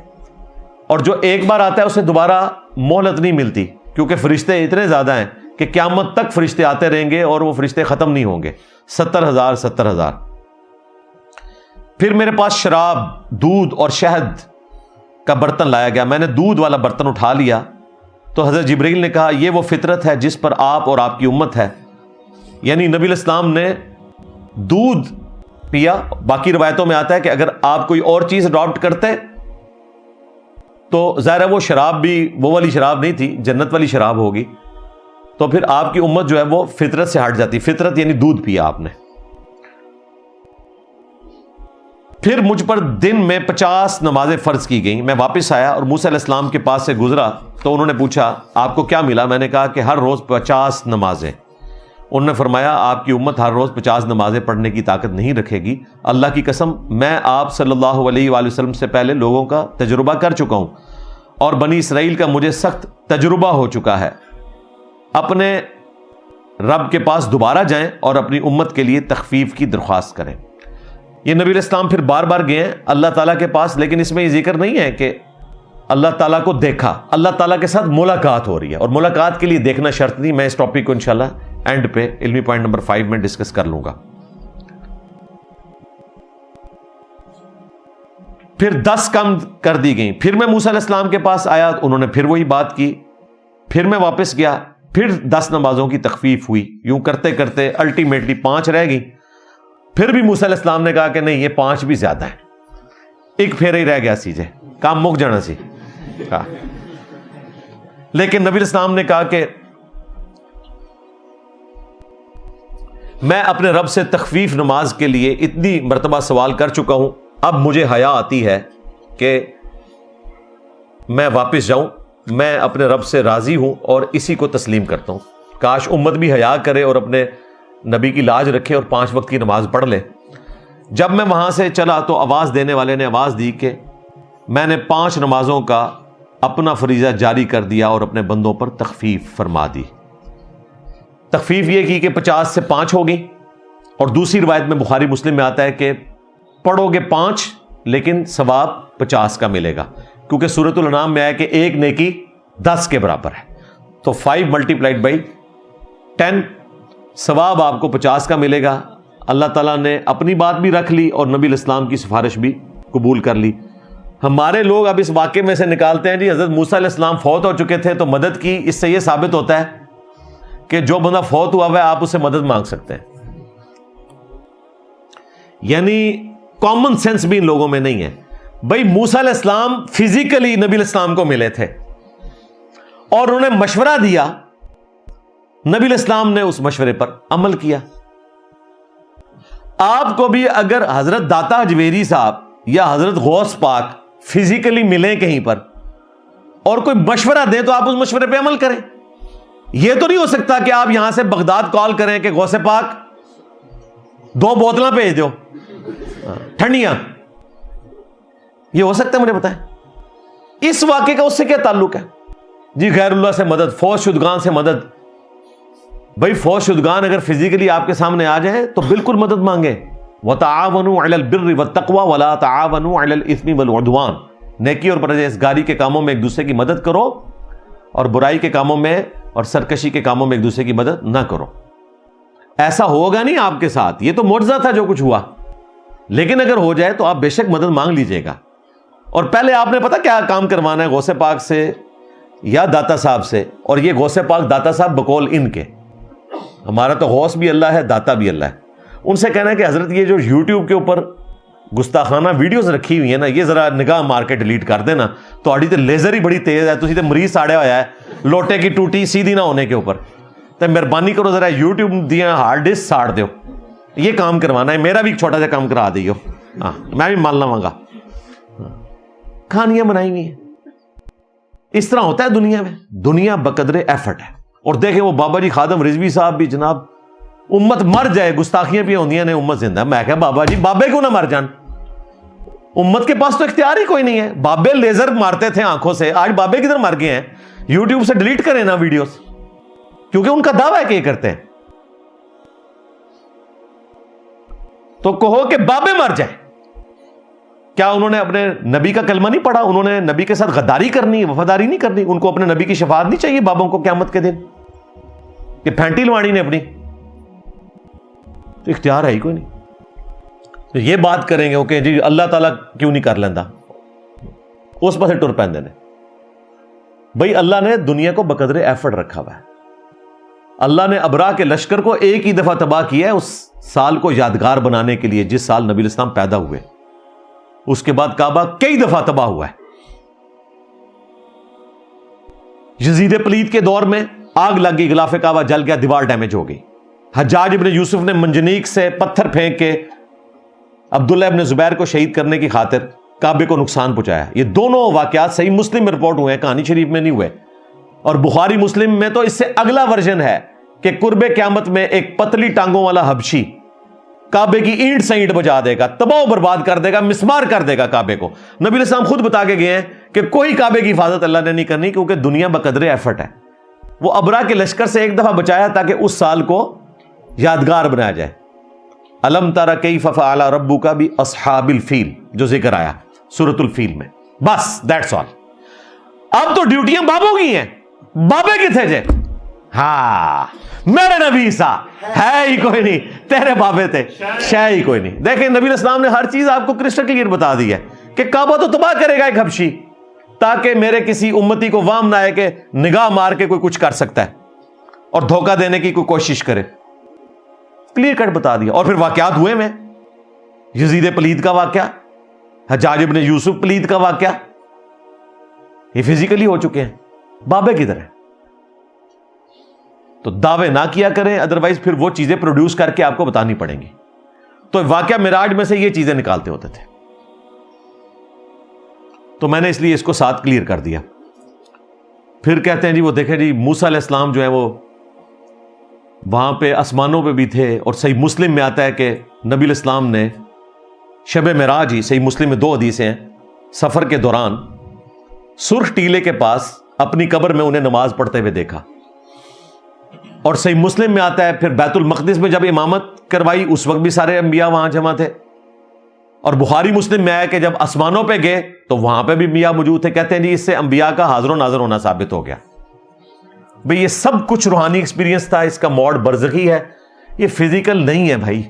اور جو ایک بار آتا ہے اسے دوبارہ مہلت نہیں ملتی، کیونکہ فرشتے اتنے زیادہ ہیں کہ قیامت تک فرشتے آتے رہیں گے اور وہ فرشتے ختم نہیں ہوں گے. 70,000. پھر میرے پاس شراب، دودھ اور شہد کا برتن لایا گیا. میں نے دودھ والا برتن اٹھا لیا تو حضرت جبریل نے کہا یہ وہ فطرت ہے جس پر آپ اور آپ کی امت ہے. یعنی نبی علیہ السلام نے دودھ پیا. باقی روایتوں میں آتا ہے کہ اگر آپ کوئی اور چیز اڈاپٹ کرتے تو ظاہر ہے وہ شراب بھی وہ والی شراب نہیں تھی، جنت والی شراب ہوگی، تو پھر آپ کی امت جو ہے وہ فطرت سے ہٹ جاتی. فطرت یعنی دودھ پیا آپ نے. پھر مجھ پر دن میں 50 نمازیں فرض کی گئیں. میں واپس آیا اور موسیٰ علیہ السلام کے پاس سے گزرا تو انہوں نے پوچھا آپ کو کیا ملا؟ میں نے کہا کہ ہر روز 50 نمازیں. انہوں نے فرمایا آپ کی امت ہر روز 50 نمازیں پڑھنے کی طاقت نہیں رکھے گی. اللہ کی قسم میں آپ صلی اللہ علیہ وآلہ وسلم سے پہلے لوگوں کا تجربہ کر چکا ہوں، اور بنی اسرائیل کا مجھے سخت تجربہ ہو چکا ہے. اپنے رب کے پاس دوبارہ جائیں اور اپنی امت کے لیے تخفیف کی درخواست کریں. یہ نبی علیہ السلام پھر بار بار گئے ہیں اللہ تعالیٰ کے پاس، لیکن اس میں یہ ذکر نہیں ہے کہ اللہ تعالیٰ کو دیکھا. اللہ تعالیٰ کے ساتھ ملاقات ہو رہی ہے، اور ملاقات کے لیے دیکھنا شرط نہیں. میں اس ٹاپک کو انشاءاللہ اینڈ پہ علمی پوائنٹ نمبر 5 میں ڈسکس کر لوں گا. پھر 10 کم کر دی گئیں. پھر میں موسیٰ علیہ السلام کے پاس آیا، انہوں نے پھر وہی بات کی. پھر میں واپس گیا، پھر 10 نمازوں کی تخفیف ہوئی. یوں کرتے کرتے الٹیمیٹلی 5 رہ گئی. پھر بھی موسیٰ علیہ السلام نے کہا کہ نہیں یہ 5 بھی زیادہ ہیں، ایک پھیرا ہی رہ گیا سیجے، کام مک جانا سی. لیکن نبی علیہ السلام نے کہا کہ میں اپنے رب سے تخفیف نماز کے لیے اتنی مرتبہ سوال کر چکا ہوں، اب مجھے حیا آتی ہے کہ میں واپس جاؤں. میں اپنے رب سے راضی ہوں اور اسی کو تسلیم کرتا ہوں. کاش امت بھی حیا کرے اور اپنے نبی کی لاج رکھے اور 5 وقت کی نماز پڑھ لے. جب میں وہاں سے چلا تو آواز دینے والے نے آواز دی کہ میں نے 5 نمازوں کا اپنا فریضہ جاری کر دیا اور اپنے بندوں پر تخفیف فرما دی. تخفیف یہ کی کہ 50 سے 5 ہوگی. اور دوسری روایت میں بخاری مسلم میں آتا ہے کہ پڑھو گے 5 لیکن ثواب 50 کا ملے گا، کیونکہ سورۃ الانعام میں آیا کہ ایک نیکی 10 کے برابر ہے. تو 5 ملٹیپلائڈ بائی 10 ثواب آپ کو 50 کا ملے گا. اللہ تعالیٰ نے اپنی بات بھی رکھ لی اور نبی علیہ السلام کی سفارش بھی قبول کر لی. ہمارے لوگ اب اس واقعے میں سے نکالتے ہیں جی حضرت موسیٰ علیہ السلام فوت ہو چکے تھے تو مدد کی. اس سے یہ ثابت ہوتا ہے کہ جو بندہ فوت ہوا ہوا ہے آپ اسے مدد مانگ سکتے ہیں. یعنی کامن سینس بھی ان لوگوں میں نہیں ہے. بھائی موسیٰ علیہ السلام فزیکلی نبی علیہ السلام کو ملے تھے اور انہوں نے مشورہ دیا، نبی علیہ السلام نے اس مشورے پر عمل کیا. آپ کو بھی اگر حضرت داتا اجمیری صاحب یا حضرت غوث پاک فزیکلی ملیں کہیں پر اور کوئی مشورہ دیں تو آپ اس مشورے پہ عمل کریں. یہ تو نہیں ہو سکتا کہ آپ یہاں سے بغداد کال کریں کہ غوث پاک 2 بوتلاں بھیج دو ٹھنڈیاں. یہ ہو سکتا ہے؟ مجھے بتائیں اس واقعے کا اس سے کیا تعلق ہے؟ جی غیر اللہ سے مدد، فوج شدگان سے مدد. بھائی فوج شدگان اگر فزیکلی آپ کے سامنے آ جائیں تو بالکل مدد مانگیں. وَتَعَاوَنُوا عَلَى الْبِرِّ وَالتَّقْوَى وَلَا تَعَاوَنُوا عَلَى الْإِثْمِ وَالْعُدْوَانِ. نیکی اور پرہیزگاری کے کاموں میں ایک دوسرے کی مدد کرو اور برائی کے کاموں میں اور سرکشی کے کاموں میں ایک دوسرے کی مدد نہ کرو. ایسا ہوگا نہیں آپ کے ساتھ، یہ تو معجزہ تھا جو کچھ ہوا، لیکن اگر ہو جائے تو آپ بے شک مدد مانگ لیجئے گا. اور پہلے آپ نے پتا کیا کام کروانا ہے غوث پاک سے یا داتا صاحب سے. اور یہ غوث پاک داتا صاحب بقول ان کے، ہمارا تو غوث بھی اللہ ہے، داتا بھی اللہ ہے. ان سے کہنا ہے کہ حضرت یہ جو یوٹیوب کے اوپر گستاخانہ ویڈیوز رکھی ہوئی ہیں نا، یہ ذرا نگاہ مار کے ڈیلیٹ کر دینا. تو آڑی تے لیزر ہی بڑی تیز ہے، تسی تے مریض ساڑیا ہوا ہے لوٹے کی ٹوٹی سیدھی نہ ہونے کے اوپر. تو مہربانی کرو ذرا یوٹیوب دیا ہارڈ ڈسک ساڑ دیو. یہ کام کروانا ہے، میرا بھی ایک چھوٹا سا کام کرا دیو. ہاں میں بھی مان لواں گا. کہانیاں بنائی ہوئی ہیں. اس طرح ہوتا ہے دنیا میں، دنیا بقدر ایفرٹ ہے. اور دیکھیں وہ بابا جی خادم رضوی صاحب بھی جناب امت مر جائے، گستاخیاں بھی ہوندیاں نے، امت زندہ. میں کہا بابا جی بابے کیوں نہ مر جان؟ امت کے پاس تو اختیار ہی کوئی نہیں ہے. بابے لیزر مارتے تھے آنکھوں سے، آج بابے کدھر مر گئے ہیں؟ یوٹیوب سے ڈیلیٹ کریں نا ویڈیوز، کیونکہ ان کا دعویٰ ہے کہ یہ کرتے ہیں. تو کہو کہ بابے مر جائے. کیا انہوں نے اپنے نبی کا کلمہ نہیں پڑھا؟ انہوں نے نبی کے ساتھ غداری کرنی، وفاداری نہیں کرنی؟ ان کو اپنے نبی کی شفاعت نہیں چاہیے بابوں کو قیامت کے دن کہ پھینٹی لوانی نے اپنی؟ تو اختیار ہے ہی کوئی نہیں. تو یہ بات کریں گے کہ جی اللہ تعالیٰ کیوں نہیں کر لینا، اس پاسے ٹر پیندے نے. بھائی اللہ نے دنیا کو بقدر ایفرٹ رکھا ہوا ہے. اللہ نے ابرا کے لشکر کو ایک ہی دفعہ تباہ کیا ہے، اس سال کو یادگار بنانے کے لیے جس سال نبی الاسلام پیدا ہوئے. اس کے بعد کعبہ کئی دفعہ تباہ ہوا ہے. یزید پلید کے دور میں آگ لگ گئی، غلاف کعبہ جل گیا، دیوار ڈیمیج ہو گئی. حجاج ابن یوسف نے منجنیق سے پتھر پھینک کے عبداللہ ابن زبیر کو شہید کرنے کی خاطر کعبے کو نقصان پہنچایا. یہ دونوں واقعات صحیح مسلم میں رپورٹ ہوئے ہیں، کہانی شریف میں نہیں ہوئے. اور بخاری مسلم میں تو اس سے اگلا ورژن ہے کہ قرب قیامت میں ایک پتلی ٹانگوں والا حبشی کعبے کی اینٹ سے اینٹ بجا دے گا، تباہ و برباد کر دے گا، مسمار کر دے گا کعبے کو. نبی علیہ السلام خود بتا کے گئے ہیں کہ کوئی کعبے کی حفاظت اللہ نے نہیں کرنی، کیونکہ دنیا بقدر ایفرٹ ہے. وہ ابرا کے لشکر سے ایک دفعہ بچایا تاکہ اس سال کو یادگار بنایا جائے. الم تر کیف فعل ربک باصحاب الفیل جو ذکر آیا سورۃ الفیل میں. بس دیٹس آل. اب تو ڈیوٹیاں بابوں کی ہیں. بابے کتنے جے؟ ہاں میرے نبی سا ہے ہی کوئی نہیں، تیرے بابے تھے شے ہی کوئی نہیں. دیکھیں نبی علیہ السلام نے ہر چیز آپ کو کرسٹل کلیئر بتا دی ہے کہ کعبہ تو تباہ کرے گا ایک حبشی، تاکہ میرے کسی امتی کو وام نہ آئے کہ نگاہ مار کے کوئی کچھ کر سکتا ہے اور دھوکہ دینے کی کوئی کوشش کرے. کلیئر کٹ بتا دیا. اور پھر واقعات ہوئے میں یزید پلید کا واقعہ، حجاج ابن یوسف پلید کا واقعہ، یہ فزیکلی ہو چکے ہیں. بابے کدھر ہے؟ تو دعوے نہ کیا کریں، ادروائز پھر وہ چیزیں پروڈیوس کر کے آپ کو بتانی پڑیں گی. تو واقعہ معراج میں سے یہ چیزیں نکالتے ہوتے تھے. تو میں نے اس لیے اس کو ساتھ کلیئر کر دیا. پھر کہتے ہیں جی وہ دیکھیں جی موسیٰ علیہ السلام جو ہے وہ وہاں پہ آسمانوں پہ بھی تھے. اور صحیح مسلم میں آتا ہے کہ نبی علیہ السلام نے شب معراج ہی، صحیح مسلم میں 2 حدیثیں ہیں، سفر کے دوران سرخ ٹیلے کے پاس اپنی قبر میں انہیں نماز پڑھتے ہوئے دیکھا. اور صحیح مسلم میں آتا ہے پھر بیت المقدس میں جب امامت کروائی اس وقت بھی سارے انبیاء وہاں جمع تھے. اور بخاری مسلم میں آیا کہ جب آسمانوں پہ گئے تو وہاں پہ بھی انبیاء موجود تھے. کہتے ہیں جی اس سے انبیاء کا حاضر و ناظر ہونا ثابت ہو گیا. بھئی یہ سب کچھ روحانی ایکسپیرینس تھا، اس کا موڈ برزخی ہے، یہ فزیکل نہیں ہے. بھائی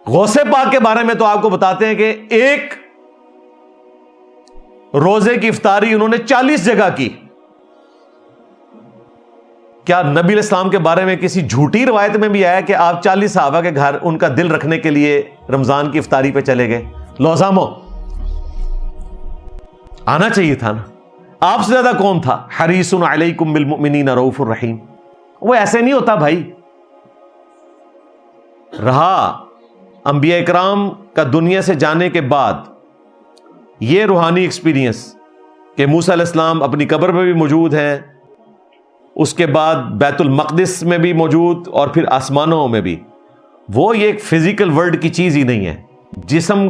غوث پاک کے بارے میں تو آپ کو بتاتے ہیں کہ ایک روزے کی افطاری انہوں نے 40 جگہ کی. کیا نبی علیہ السلام کے بارے میں کسی جھوٹی روایت میں بھی آیا کہ آپ 40 صحابہ کے گھر ان کا دل رکھنے کے لیے رمضان کی افطاری پہ چلے گئے؟ لوزامو آنا چاہیے تھا نا. آپ سے زیادہ کون تھا؟ حریص علیکم بالمؤمنین رؤوف الرحیم. وہ ایسے نہیں ہوتا بھائی. رہا انبیاء اکرام کا دنیا سے جانے کے بعد یہ روحانی ایکسپیرینس کہ موسیٰ علیہ السلام اپنی قبر میں بھی موجود ہیں، اس کے بعد بیت المقدس میں بھی موجود، اور پھر آسمانوں میں بھی، وہ یہ ایک فزیکل ورلڈ کی چیز ہی نہیں ہے، جسم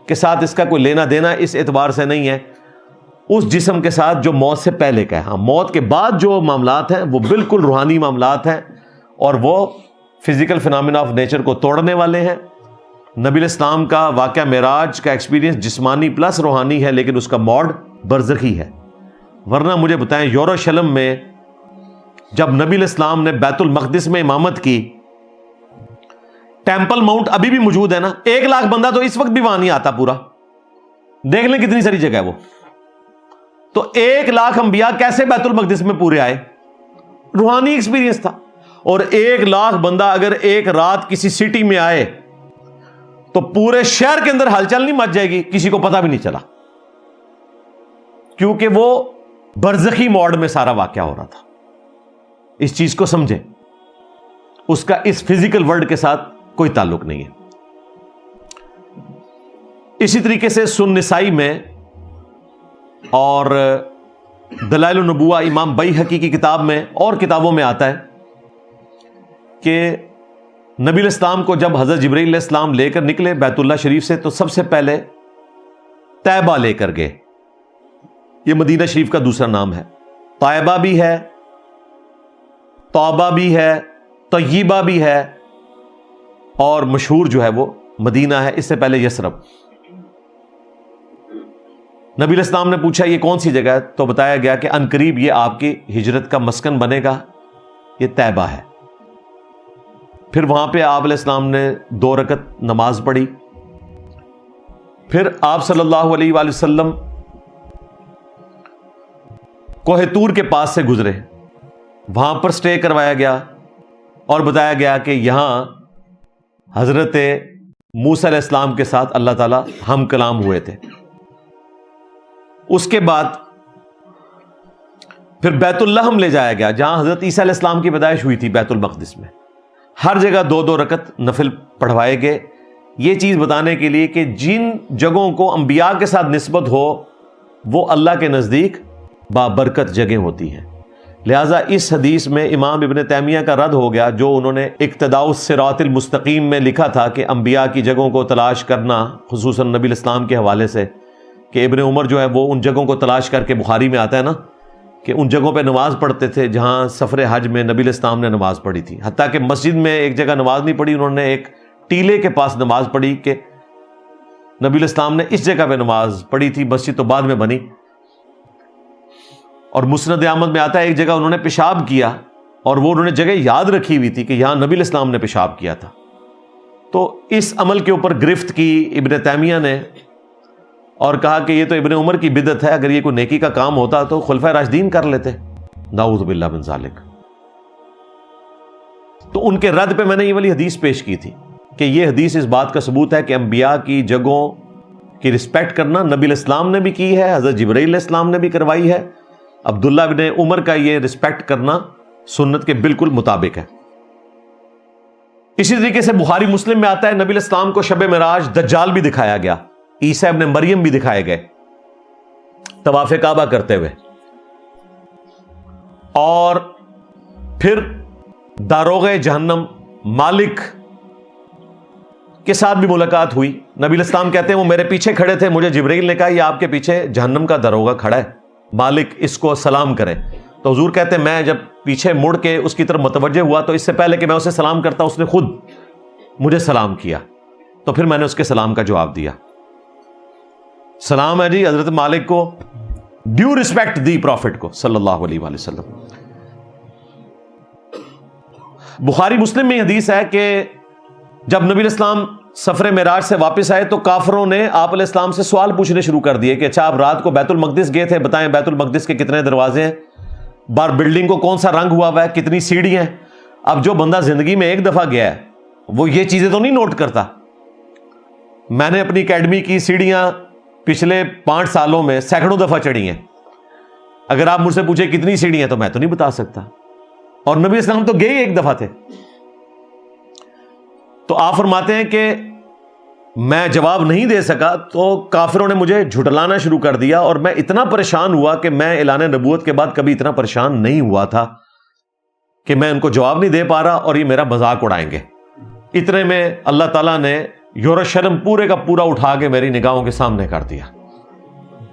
کے ساتھ اس کا کوئی لینا دینا اس اعتبار سے نہیں ہے، اس جسم کے ساتھ جو موت سے پہلے کا ہے۔ ہاں، موت کے بعد جو معاملات ہیں وہ بالکل روحانی معاملات ہیں، اور وہ فزیکل فینامنا آف نیچر کو توڑنے والے ہیں۔ نبی علیہ السلام کا واقعہ معراج کا ایکسپیرینس جسمانی پلس روحانی ہے، لیکن اس کا موڈ برزخی ہے۔ ورنہ مجھے بتائیں، یروشلم میں جب نبی علیہ السلام نے بیت المقدس میں امامت کی، ٹیمپل ماؤنٹ ابھی بھی موجود ہے نا، 1,00,000 بندہ تو اس وقت بھی وہاں نہیں آتا پورا، دیکھ لیں کتنی ساری جگہ ہے وہ۔ تو 1,00,000 انبیاء کیسے بیت المقدس میں پورے آئے؟ روحانی ایکسپیرینس تھا۔ اور 1,00,000 بندہ اگر ایک رات کسی سٹی میں آئے تو پورے شہر کے اندر ہلچل نہیں مچ جائے گی، کسی کو پتہ بھی نہیں چلا، کیونکہ وہ برزخی موڈ میں سارا واقعہ ہو رہا تھا۔ اس چیز کو سمجھیں، اس کا اس فزیکل ورلڈ کے ساتھ کوئی تعلق نہیں ہے۔ اسی طریقے سے سنن نسائی میں اور دلائل النبوہ امام بیہقی کی کتاب میں اور کتابوں میں آتا ہے کہ نبی علیہ السلام کو جب حضرت جبرائیل علیہ السلام لے کر نکلے بیت اللہ شریف سے، تو سب سے پہلے طیبہ لے کر گئے۔ یہ مدینہ شریف کا دوسرا نام ہے، طیبہ بھی ہے، توبہ بھی ہے، طیبہ بھی ہے، اور مشہور جو ہے وہ مدینہ ہے، اس سے پہلے یثرب۔ نبی علیہ السلام نے پوچھا یہ کون سی جگہ ہے؟ تو بتایا گیا کہ عنقریب یہ آپ کی ہجرت کا مسکن بنے گا، یہ طیبہ ہے۔ پھر وہاں پہ آپ علیہ السلام نے 2 رکعت نماز پڑھی۔ پھر آپ صلی اللہ علیہ وآلہ وسلم کوہ طور کے پاس سے گزرے، وہاں پر سٹے کروایا گیا، اور بتایا گیا کہ یہاں حضرت موسیٰ علیہ السلام کے ساتھ اللہ تعالیٰ ہم کلام ہوئے تھے۔ اس کے بعد پھر بیت اللحم لے جایا گیا، جہاں حضرت عیسیٰ علیہ السلام کی پیدائش ہوئی تھی، بیت المقدس میں۔ ہر جگہ 2-2 رکعت نفل پڑھوائے گئے، یہ چیز بتانے کے لیے کہ جن جگہوں کو انبیاء کے ساتھ نسبت ہو وہ اللہ کے نزدیک بابرکت جگہ ہوتی ہیں۔ لہٰذا اس حدیث میں امام ابن تیمیہ کا رد ہو گیا، جو انہوں نے اقتداء الصراط المستقیم میں لکھا تھا کہ انبیاء کی جگہوں کو تلاش کرنا، خصوصاً نبی علیہ السلام کے حوالے سے، کہ ابن عمر جو ہے وہ ان جگہوں کو تلاش کر کے، بخاری میں آتا ہے نا کہ ان جگہوں پہ نماز پڑھتے تھے جہاں سفر حج میں نبی علیہ السلام نے نماز پڑھی تھی۔ حتیٰ کہ مسجد میں ایک جگہ نماز نہیں پڑھی، انہوں نے ایک ٹیلے کے پاس نماز پڑھی کہ نبی علیہ السلام نے اس جگہ پہ نماز پڑھی تھی، مسجد تو بعد میں بنی۔ اور مسند احمد میں آتا ہے ایک جگہ انہوں نے پیشاب کیا، اور وہ انہوں نے جگہ یاد رکھی ہوئی تھی کہ یہاں نبی علیہ السلام نے پیشاب کیا تھا۔ تو اس عمل کے اوپر گرفت کی ابن تیمیہ نے، اور کہا کہ یہ تو ابن عمر کی بدعت ہے، اگر یہ کوئی نیکی کا کام ہوتا تو خلفائے راشدین کر لیتے، نعوذ باللہ من ذالک۔ تو ان کے رد پہ میں نے یہ والی حدیث پیش کی تھی کہ یہ حدیث اس بات کا ثبوت ہے کہ انبیاء کی جگہوں کی رسپیکٹ کرنا نبی علیہ السلام نے بھی کی ہے، حضرت جبرائیل علیہ السلام نے بھی کروائی ہے، عبداللہ بن عمر کا یہ رسپیکٹ کرنا سنت کے بالکل مطابق ہے۔ اسی طریقے سے بخاری مسلم میں آتا ہے نبی علیہ السلام کو شب معراج دجال بھی دکھایا گیا، عیسیٰ ابن مریم بھی دکھائے گئے طواف کعبہ کرتے ہوئے، اور پھر داروغ جہنم مالک کے ساتھ بھی ملاقات ہوئی۔ نبی علیہ السلام کہتے ہیں وہ میرے پیچھے کھڑے تھے، مجھے جبرائیل نے کہا یہ آپ کے پیچھے جہنم کا داروغہ کھڑا ہے، مالک اس کو سلام کرے۔ تو حضور کہتے ہیں میں جب پیچھے مڑ کے اس کی طرف متوجہ ہوا تو اس سے پہلے کہ میں اسے سلام کرتا اس نے خود مجھے سلام کیا، تو پھر میں نے اس کے سلام کا جواب دیا۔ سلام ہے جی حضرت مالک کو، ڈیو ریسپیکٹ دی پروفٹ کو صلی اللہ علیہ وآلہ وسلم۔ بخاری مسلم میں حدیث ہے کہ جب نبی علیہ السلام سفر معراج سے واپس آئے تو کافروں نے آپ علیہ السلام سے سوال پوچھنے شروع کر دیے کہ اچھا آپ رات کو بیت المقدس گئے تھے، بتائیں بیت المقدس کے کتنے دروازے ہیں، بار بلڈنگ کو کون سا رنگ ہوا ہوا ہے، کتنی سیڑھیاں ہیں۔ اب جو بندہ زندگی میں ایک دفعہ گیا ہے وہ یہ چیزیں تو نہیں نوٹ کرتا۔ میں نے اپنی اکیڈمی کی سیڑھیاں پچھلے 5 سالوں میں سینکڑوں دفعہ چڑھی ہیں، اگر آپ مجھ سے پوچھیں کتنی سیڑھیاں تو میں تو نہیں بتا سکتا، اور نبی اسلام تو گئے ایک دفعہ تھے۔ تو آپ فرماتے ہیں کہ میں جواب نہیں دے سکا تو کافروں نے مجھے جھٹلانا شروع کر دیا اور میں اتنا پریشان ہوا کہ میں اعلان نبوت کے بعد کبھی اتنا پریشان نہیں ہوا تھا کہ میں ان کو جواب نہیں دے پا رہا اور یہ میرا مذاق اڑائیں گے. اتنے میں اللہ تعالیٰ نے یروشلم پورے کا پورا اٹھا کے میری نگاہوں کے سامنے کر دیا.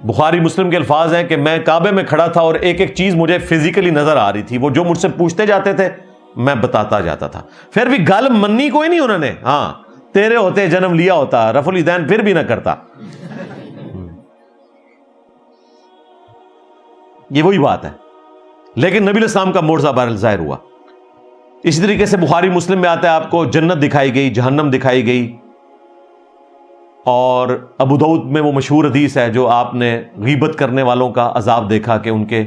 بخاری مسلم کے الفاظ ہیں کہ میں کعبے میں کھڑا تھا اور ایک ایک چیز مجھے فزیکلی نظر آ رہی تھی. وہ جو مجھ سے پوچھتے جاتے تھے میں بتاتا جاتا تھا. پھر بھی گل منی کوئی نہیں انہوں نے. ہاں تیرے ہوتے جنم لیا ہوتا, رفع الیدین پھر بھی نہ کرتا. یہ وہی بات ہے. لیکن نبی علیہ السلام کا معجزہ بہرحال ظاہر ہوا. اسی طریقے سے بخاری مسلم میں آتا ہے آپ کو جنت دکھائی گئی, جہنم دکھائی گئی. اور ابو داؤد میں وہ مشہور حدیث ہے جو آپ نے غیبت کرنے والوں کا عذاب دیکھا کہ ان کے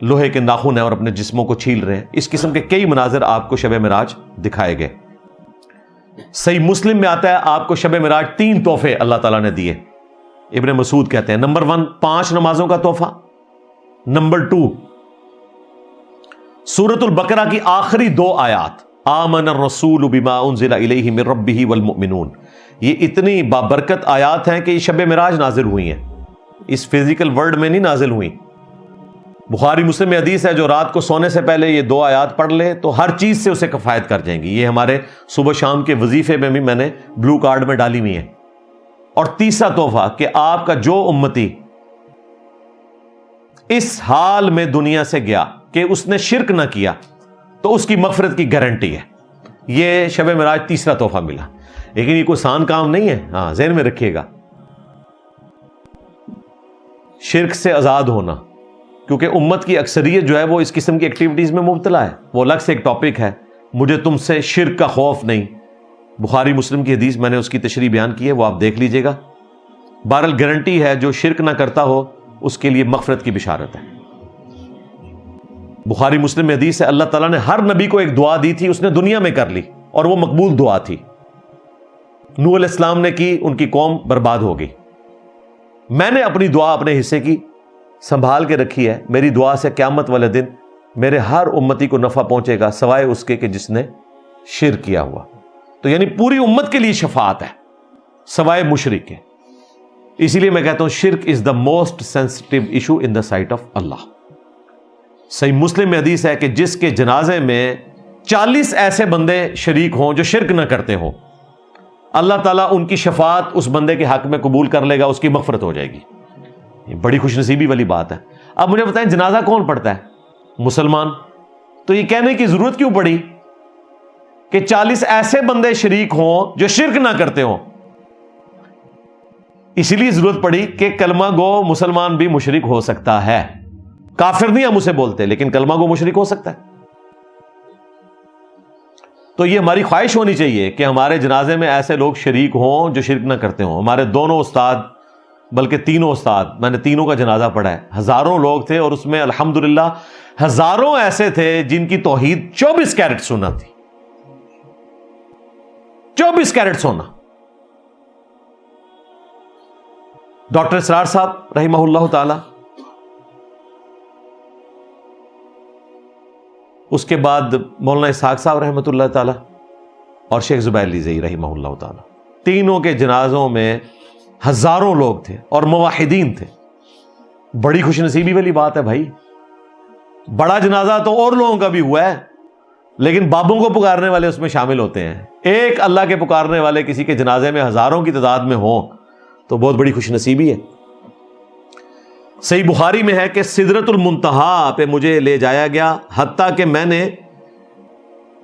لوہے کے ناخن ہیں اور اپنے جسموں کو چھیل رہے ہیں. اس قسم کے کئی مناظر آپ کو شب معراج دکھائے گئے. صحیح مسلم میں آتا ہے آپ کو شب معراج 3 تحفے اللہ تعالیٰ نے دیے. ابن مسعود کہتے ہیں نمبر 1 5 نمازوں کا تحفہ. نمبر 2 سورۃ البقرہ کی آخری 2 آیات آمن الرسول بما انزل الیہ من ربہ والمؤمنون. یہ اتنی بابرکت آیات ہیں کہ یہ شب معراج نازل ہوئی ہیں, اس فزیکل ورلڈ میں نہیں نازل ہوئی. بخاری مسلم میں حدیث ہے جو رات کو سونے سے پہلے یہ 2 آیات پڑھ لے تو ہر چیز سے اسے کفایت کر جائیں گی. یہ ہمارے صبح شام کے وظیفے میں بھی میں نے بلو کارڈ میں ڈالی ہوئی ہیں. اور تیسرا تحفہ کہ آپ کا جو امتی اس حال میں دنیا سے گیا کہ اس نے شرک نہ کیا تو اس کی مغفرت کی گارنٹی ہے. یہ شب معراج تیسرا تحفہ ملا. لیکن یہ کوئی آسان کام نہیں ہے, ہاں ذہن میں رکھیے گا. شرک سے آزاد ہونا, کیونکہ امت کی اکثریت جو ہے وہ اس قسم کی ایکٹیویٹیز میں مبتلا ہے. وہ الگ سے ایک ٹاپک ہے. مجھے تم سے شرک کا خوف نہیں. بخاری مسلم کی حدیث میں نے اس کی تشریح بیان کی ہے, وہ آپ دیکھ لیجئے گا. بہرحال گارنٹی ہے جو شرک نہ کرتا ہو اس کے لیے مغفرت کی بشارت ہے. بخاری مسلم میں حدیث ہے اللہ تعالیٰ نے ہر نبی کو ایک دعا دی تھی, اس نے دنیا میں کر لی اور وہ مقبول دعا تھی. نوح علیہ السلام نے کی, ان کی قوم برباد ہو گئی. میں نے اپنی دعا اپنے حصے کی سنبھال کے رکھی ہے. میری دعا سے قیامت والے دن میرے ہر امتی کو نفع پہنچے گا سوائے اس کے کہ جس نے شرک کیا ہوا. تو یعنی پوری امت کے لیے شفاعت ہے سوائے مشرک کے. اسی لیے میں کہتا ہوں شرک is the most sensitive issue in the sight of اللہ. صحیح مسلم میں حدیث ہے کہ جس کے جنازے میں 40 ایسے بندے شریک ہوں جو شرک نہ کرتے ہوں, اللہ تعالیٰ ان کی شفاعت اس بندے کے حق میں قبول کر لے گا, اس کی مغفرت ہو جائے گی. یہ بڑی خوش نصیبی والی بات ہے. اب مجھے بتائیں جنازہ کون پڑھتا ہے؟ مسلمان. تو یہ کہنے کی ضرورت کیوں پڑی کہ 40 ایسے بندے شریک ہوں جو شرک نہ کرتے ہوں؟ اسی لیے ضرورت پڑی کہ کلمہ گو مسلمان بھی مشرک ہو سکتا ہے. کافر نہیں ہم اسے بولتے, لیکن کلمہ گو مشرک ہو سکتا ہے. تو یہ ہماری خواہش ہونی چاہیے کہ ہمارے جنازے میں ایسے لوگ شریک ہوں جو شرک نہ کرتے ہوں. ہمارے دونوں استاد, بلکہ تینوں استاد, میں نے تینوں کا جنازہ پڑھا ہے. ہزاروں لوگ تھے اور اس میں الحمدللہ ہزاروں ایسے تھے جن کی توحید 24 کیرٹ سونا تھی. 24 کیرٹ سونا. ڈاکٹر اسرار صاحب رحمہ اللہ تعالی, اس کے بعد مولانا اسحاق صاحب رحمۃ اللہ تعالی, اور شیخ زبیر لیزئی رحمہ اللہ تعالی. تینوں کے جنازوں میں ہزاروں لوگ تھے اور موحدین تھے. بڑی خوش نصیبی والی بات ہے بھائی. بڑا جنازہ تو اور لوگوں کا بھی ہوا ہے, لیکن بابوں کو پکارنے والے اس میں شامل ہوتے ہیں. ایک اللہ کے پکارنے والے کسی کے جنازے میں ہزاروں کی تعداد میں ہوں تو بہت بڑی خوش نصیبی ہے. صحیح بخاری میں ہے کہ سدرۃ المنتہا پہ مجھے لے جایا گیا, حتیٰ کہ میں نے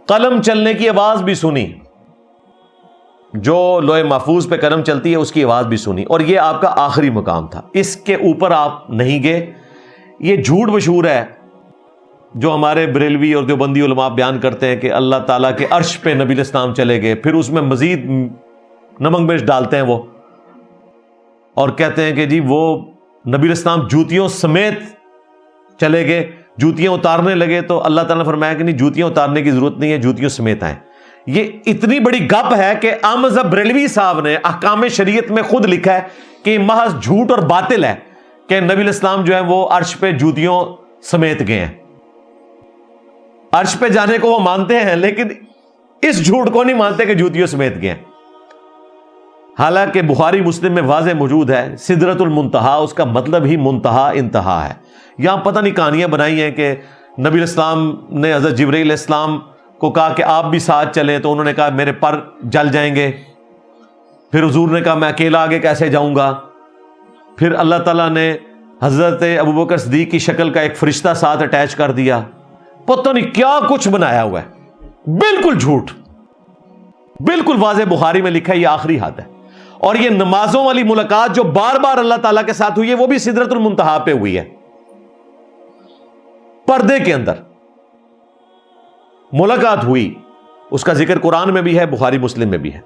قلم چلنے کی آواز بھی سنی. جو لوح محفوظ پہ قلم چلتی ہے اس کی آواز بھی سنی, اور یہ آپ کا آخری مقام تھا. اس کے اوپر آپ نہیں گئے. یہ جھوٹ مشہور ہے جو ہمارے بریلوی اور دیوبندی علماء بیان کرتے ہیں کہ اللہ تعالیٰ کے عرش پہ نبی علیہ السلام چلے گئے, پھر اس میں مزید نمک مرچ ڈالتے ہیں وہ, اور کہتے ہیں کہ جی وہ نبی علیہ السلام جوتیوں سمیت چلے گئے, جوتیاں اتارنے لگے تو اللہ تعالیٰ نے فرمایا کہ نہیں جوتیاں اتارنے کی ضرورت نہیں ہے, جوتیوں سمیت آئیں. یہ اتنی بڑی گپ ہے کہ احمد بریلوی صاحب نے احکام شریعت میں خود لکھا ہے کہ یہ محض جھوٹ اور باطل ہے کہ نبی علیہ السلام جو ہے وہ عرش پہ جوتیوں سمیت گئے ہیں. عرش پہ جانے کو وہ مانتے ہیں, لیکن اس جھوٹ کو نہیں مانتے کہ جوتیوں سمیت گئے. حالانکہ بخاری مسلم میں واضح موجود ہے سدرۃ المنتہا اس کا مطلب ہی منتہا انتہا ہے. یہاں پتہ نہیں کہانیاں بنائی ہیں کہ نبی الاسلام نے حضرت جبرائیل علیہ السلام کو کہا کہ آپ بھی ساتھ چلیں, تو انہوں نے کہا میرے پر جل جائیں گے. پھر حضور نے کہا میں اکیلا آگے کیسے جاؤں گا. پھر اللہ تعالیٰ نے حضرت ابوبکر صدیق کی شکل کا ایک فرشتہ ساتھ اٹیچ کر دیا. پتہ نہیں کیا کچھ بنایا ہوا ہے, بالکل جھوٹ, بالکل واضح بخاری میں لکھا ہے یہ آخری حد ہے. اور یہ نمازوں والی ملاقات جو بار بار اللہ تعالیٰ کے ساتھ ہوئی ہے وہ بھی سدرۃ المنتہا پہ ہوئی ہے, پردے کے اندر ملاقات ہوئی. اس کا ذکر قرآن میں بھی ہے, بخاری مسلم میں بھی ہے.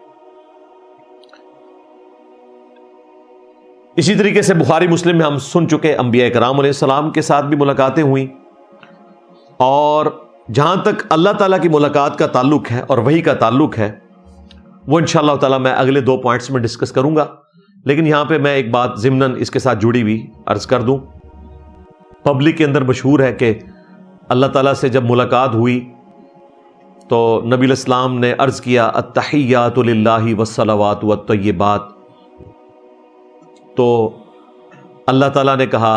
اسی طریقے سے بخاری مسلم میں ہم سن چکے انبیاء کرام علیہ السلام کے ساتھ بھی ملاقاتیں ہوئیں. اور جہاں تک اللہ تعالیٰ کی ملاقات کا تعلق ہے اور وحی کا تعلق ہے وہ انشاءاللہ تعالیٰ میں اگلے 2 پوائنٹس میں ڈسکس کروں گا. لیکن یہاں پہ میں ایک بات ضمناً اس کے ساتھ جڑی ہوئی عرض کر دوں. پبلک کے اندر مشہور ہے کہ اللہ تعالیٰ سے جب ملاقات ہوئی تو نبی علیہ السلام نے عرض کیا التحیات للہ والصلوات والطیبات. تو اللہ تعالیٰ نے کہا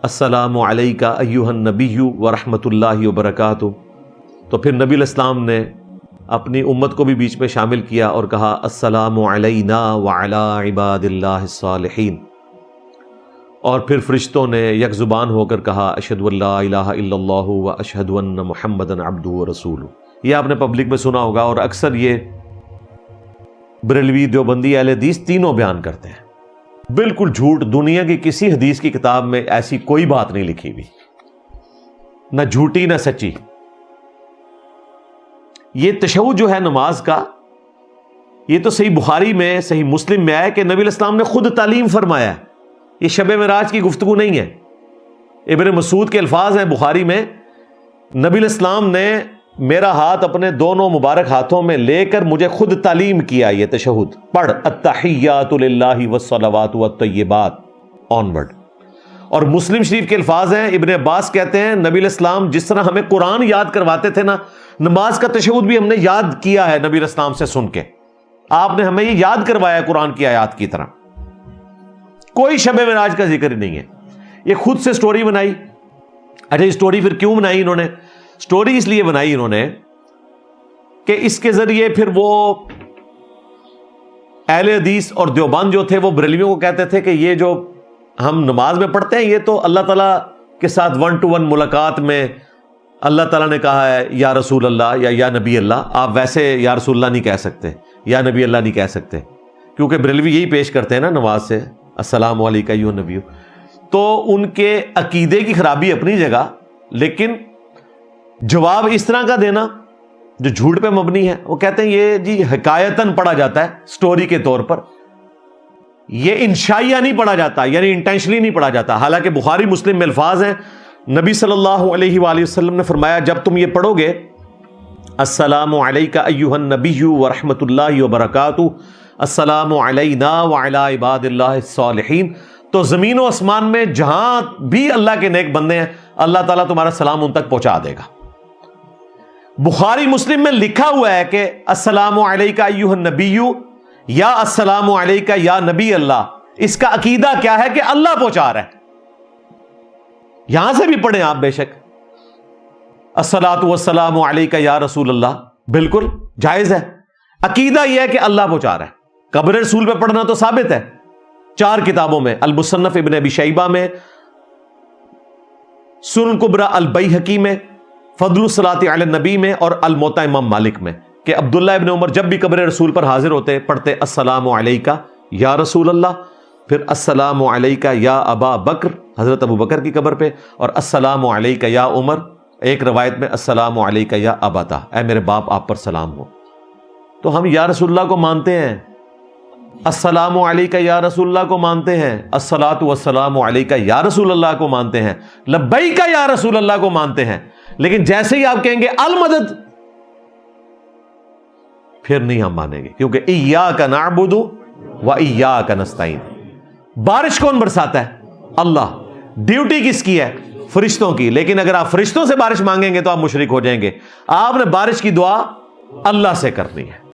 السلام علیکہ ایہا النبی ورحمۃ اللہ وبرکاتہ. تو پھر نبی علیہ السلام نے اپنی امت کو بھی بیچ میں شامل کیا اور کہا السلام علینا وعلی عباد اللہ الصالحین. اور پھر فرشتوں نے یک زبان ہو کر کہا اشہد ان لا الہ الا اللہ واشہد ان محمدا عبدہ ورسولہ. یہ آپ نے پبلک میں سنا ہوگا, اور اکثر یہ بریلوی, دیوبندی, اہل حدیث تینوں بیان کرتے ہیں. بالکل جھوٹ. دنیا کی کسی حدیث کی کتاب میں ایسی کوئی بات نہیں لکھی ہوئی, نہ جھوٹی نہ سچی. یہ تشہد جو ہے نماز کا, یہ تو صحیح بخاری میں صحیح مسلم میں آیا کہ نبی علیہ السلام نے خود تعلیم فرمایا ہے. یہ شب معراج کی گفتگو نہیں ہے. ابن مسعود کے الفاظ ہیں بخاری میں, نبی علیہ السلام نے میرا ہاتھ اپنے دونوں مبارک ہاتھوں میں لے کر مجھے خود تعلیم کیا یہ تشہد, پڑھ التحیات للہ والصلوات والطیبات آنورڈ. اور مسلم شریف کے الفاظ ہیں, ابن عباس کہتے ہیں نبی علیہ السلام جس طرح ہمیں قرآن یاد کرواتے تھے نا, نماز کا تشہد بھی ہم نے یاد کیا ہے نبی علیہ السلام سے سن کے. آپ نے ہمیں یہ یاد کروایا قرآن کی آیات کی طرح. کوئی شب معراج کا ذکر ہی نہیں ہے. یہ خود سے سٹوری بنائی. اچھا, سٹوری پھر کیوں بنائی انہوں نے؟ سٹوری اس لیے بنائی انہوں نے کہ اس کے ذریعے پھر وہ اہل حدیث اور دیوبند جو تھے وہ بریلویوں کو کہتے تھے کہ یہ جو ہم نماز میں پڑھتے ہیں یہ تو اللہ تعالیٰ کے ساتھ 1-to-1 ملاقات میں اللہ تعالیٰ نے کہا ہے یا رسول اللہ یا نبی اللہ. آپ ویسے یا رسول اللہ نہیں کہہ سکتے, یا نبی اللہ نہیں کہہ سکتے, کیونکہ بریلوی یہی پیش کرتے ہیں نا نماز سے السلام علیکہ ایھا النبی. تو ان کے عقیدے کی خرابی اپنی جگہ, لیکن جواب اس طرح کا دینا جو جھوٹ پہ مبنی ہے, وہ کہتے ہیں یہ جی حکایتاً پڑھا جاتا ہے سٹوری کے طور پر, یہ انشائیہ نہیں پڑھا جاتا, یعنی انٹینشنلی نہیں پڑھا جاتا. حالانکہ بخاری مسلم میں الفاظ ہیں, نبی صلی اللہ علیہ وآلہ وسلم نے فرمایا جب تم یہ پڑھو گے السلام علیکہ ایھا النبی ورحمۃ اللہ وبرکاتہ السلام علینا وعلی عباد اللہ الصالحین, تو زمین و آسمان میں جہاں بھی اللہ کے نیک بندے ہیں اللہ تعالیٰ تمہارا سلام ان تک پہنچا دے گا. بخاری مسلم میں لکھا ہوا ہے کہ السلام علیکہ ایھا النبی یا السلام علیکہ یا نبی اللہ. اس کا عقیدہ کیا ہے کہ اللہ پہنچا رہا ہے. یہاں سے بھی پڑھیں آپ بے شک الصلاۃ والسلام علیکہ یا رسول اللہ, بالکل جائز ہے. عقیدہ یہ ہے کہ اللہ پہنچا رہا ہے. قبر رسول پہ پڑھنا تو ثابت ہے 4 کتابوں میں, المصنف ابن ابی شیبہ میں, سنن کبریٰ البیہقی میں, فضل الصلاۃ علی النبی میں, اور الموطا امام مالک میں, کہ عبداللہ ابن عمر جب بھی قبر رسول پر حاضر ہوتے پڑھتے السلام علیکہ یا رسول اللہ, پھر السلام علیکہ یا ابا بکر, حضرت ابو بکر کی قبر پہ, اور السلام علیکہ یا عمر, ایک روایت میں السلام علیکہ یا ابتا, اے میرے باپ آپ پر سلام ہو. تو ہم یا رسول اللہ کو مانتے ہیں, السلام علیکہ یا رسول اللہ کو مانتے ہیں, الصلاۃ والسلام علیکہ یا رسول اللہ کو مانتے ہیں, لبیک یا رسول اللہ کو مانتے ہیں. لیکن جیسے ہی آپ کہیں گے المدد, پھر نہیں ہم مانیں گے, کیونکہ ایاک نعبد و ایاک نستعین. بارش کون برساتا ہے؟ اللہ. ڈیوٹی کس کی ہے؟ فرشتوں کی. لیکن اگر آپ فرشتوں سے بارش مانگیں گے تو آپ مشرک ہو جائیں گے. آپ نے بارش کی دعا اللہ سے کرنی ہے.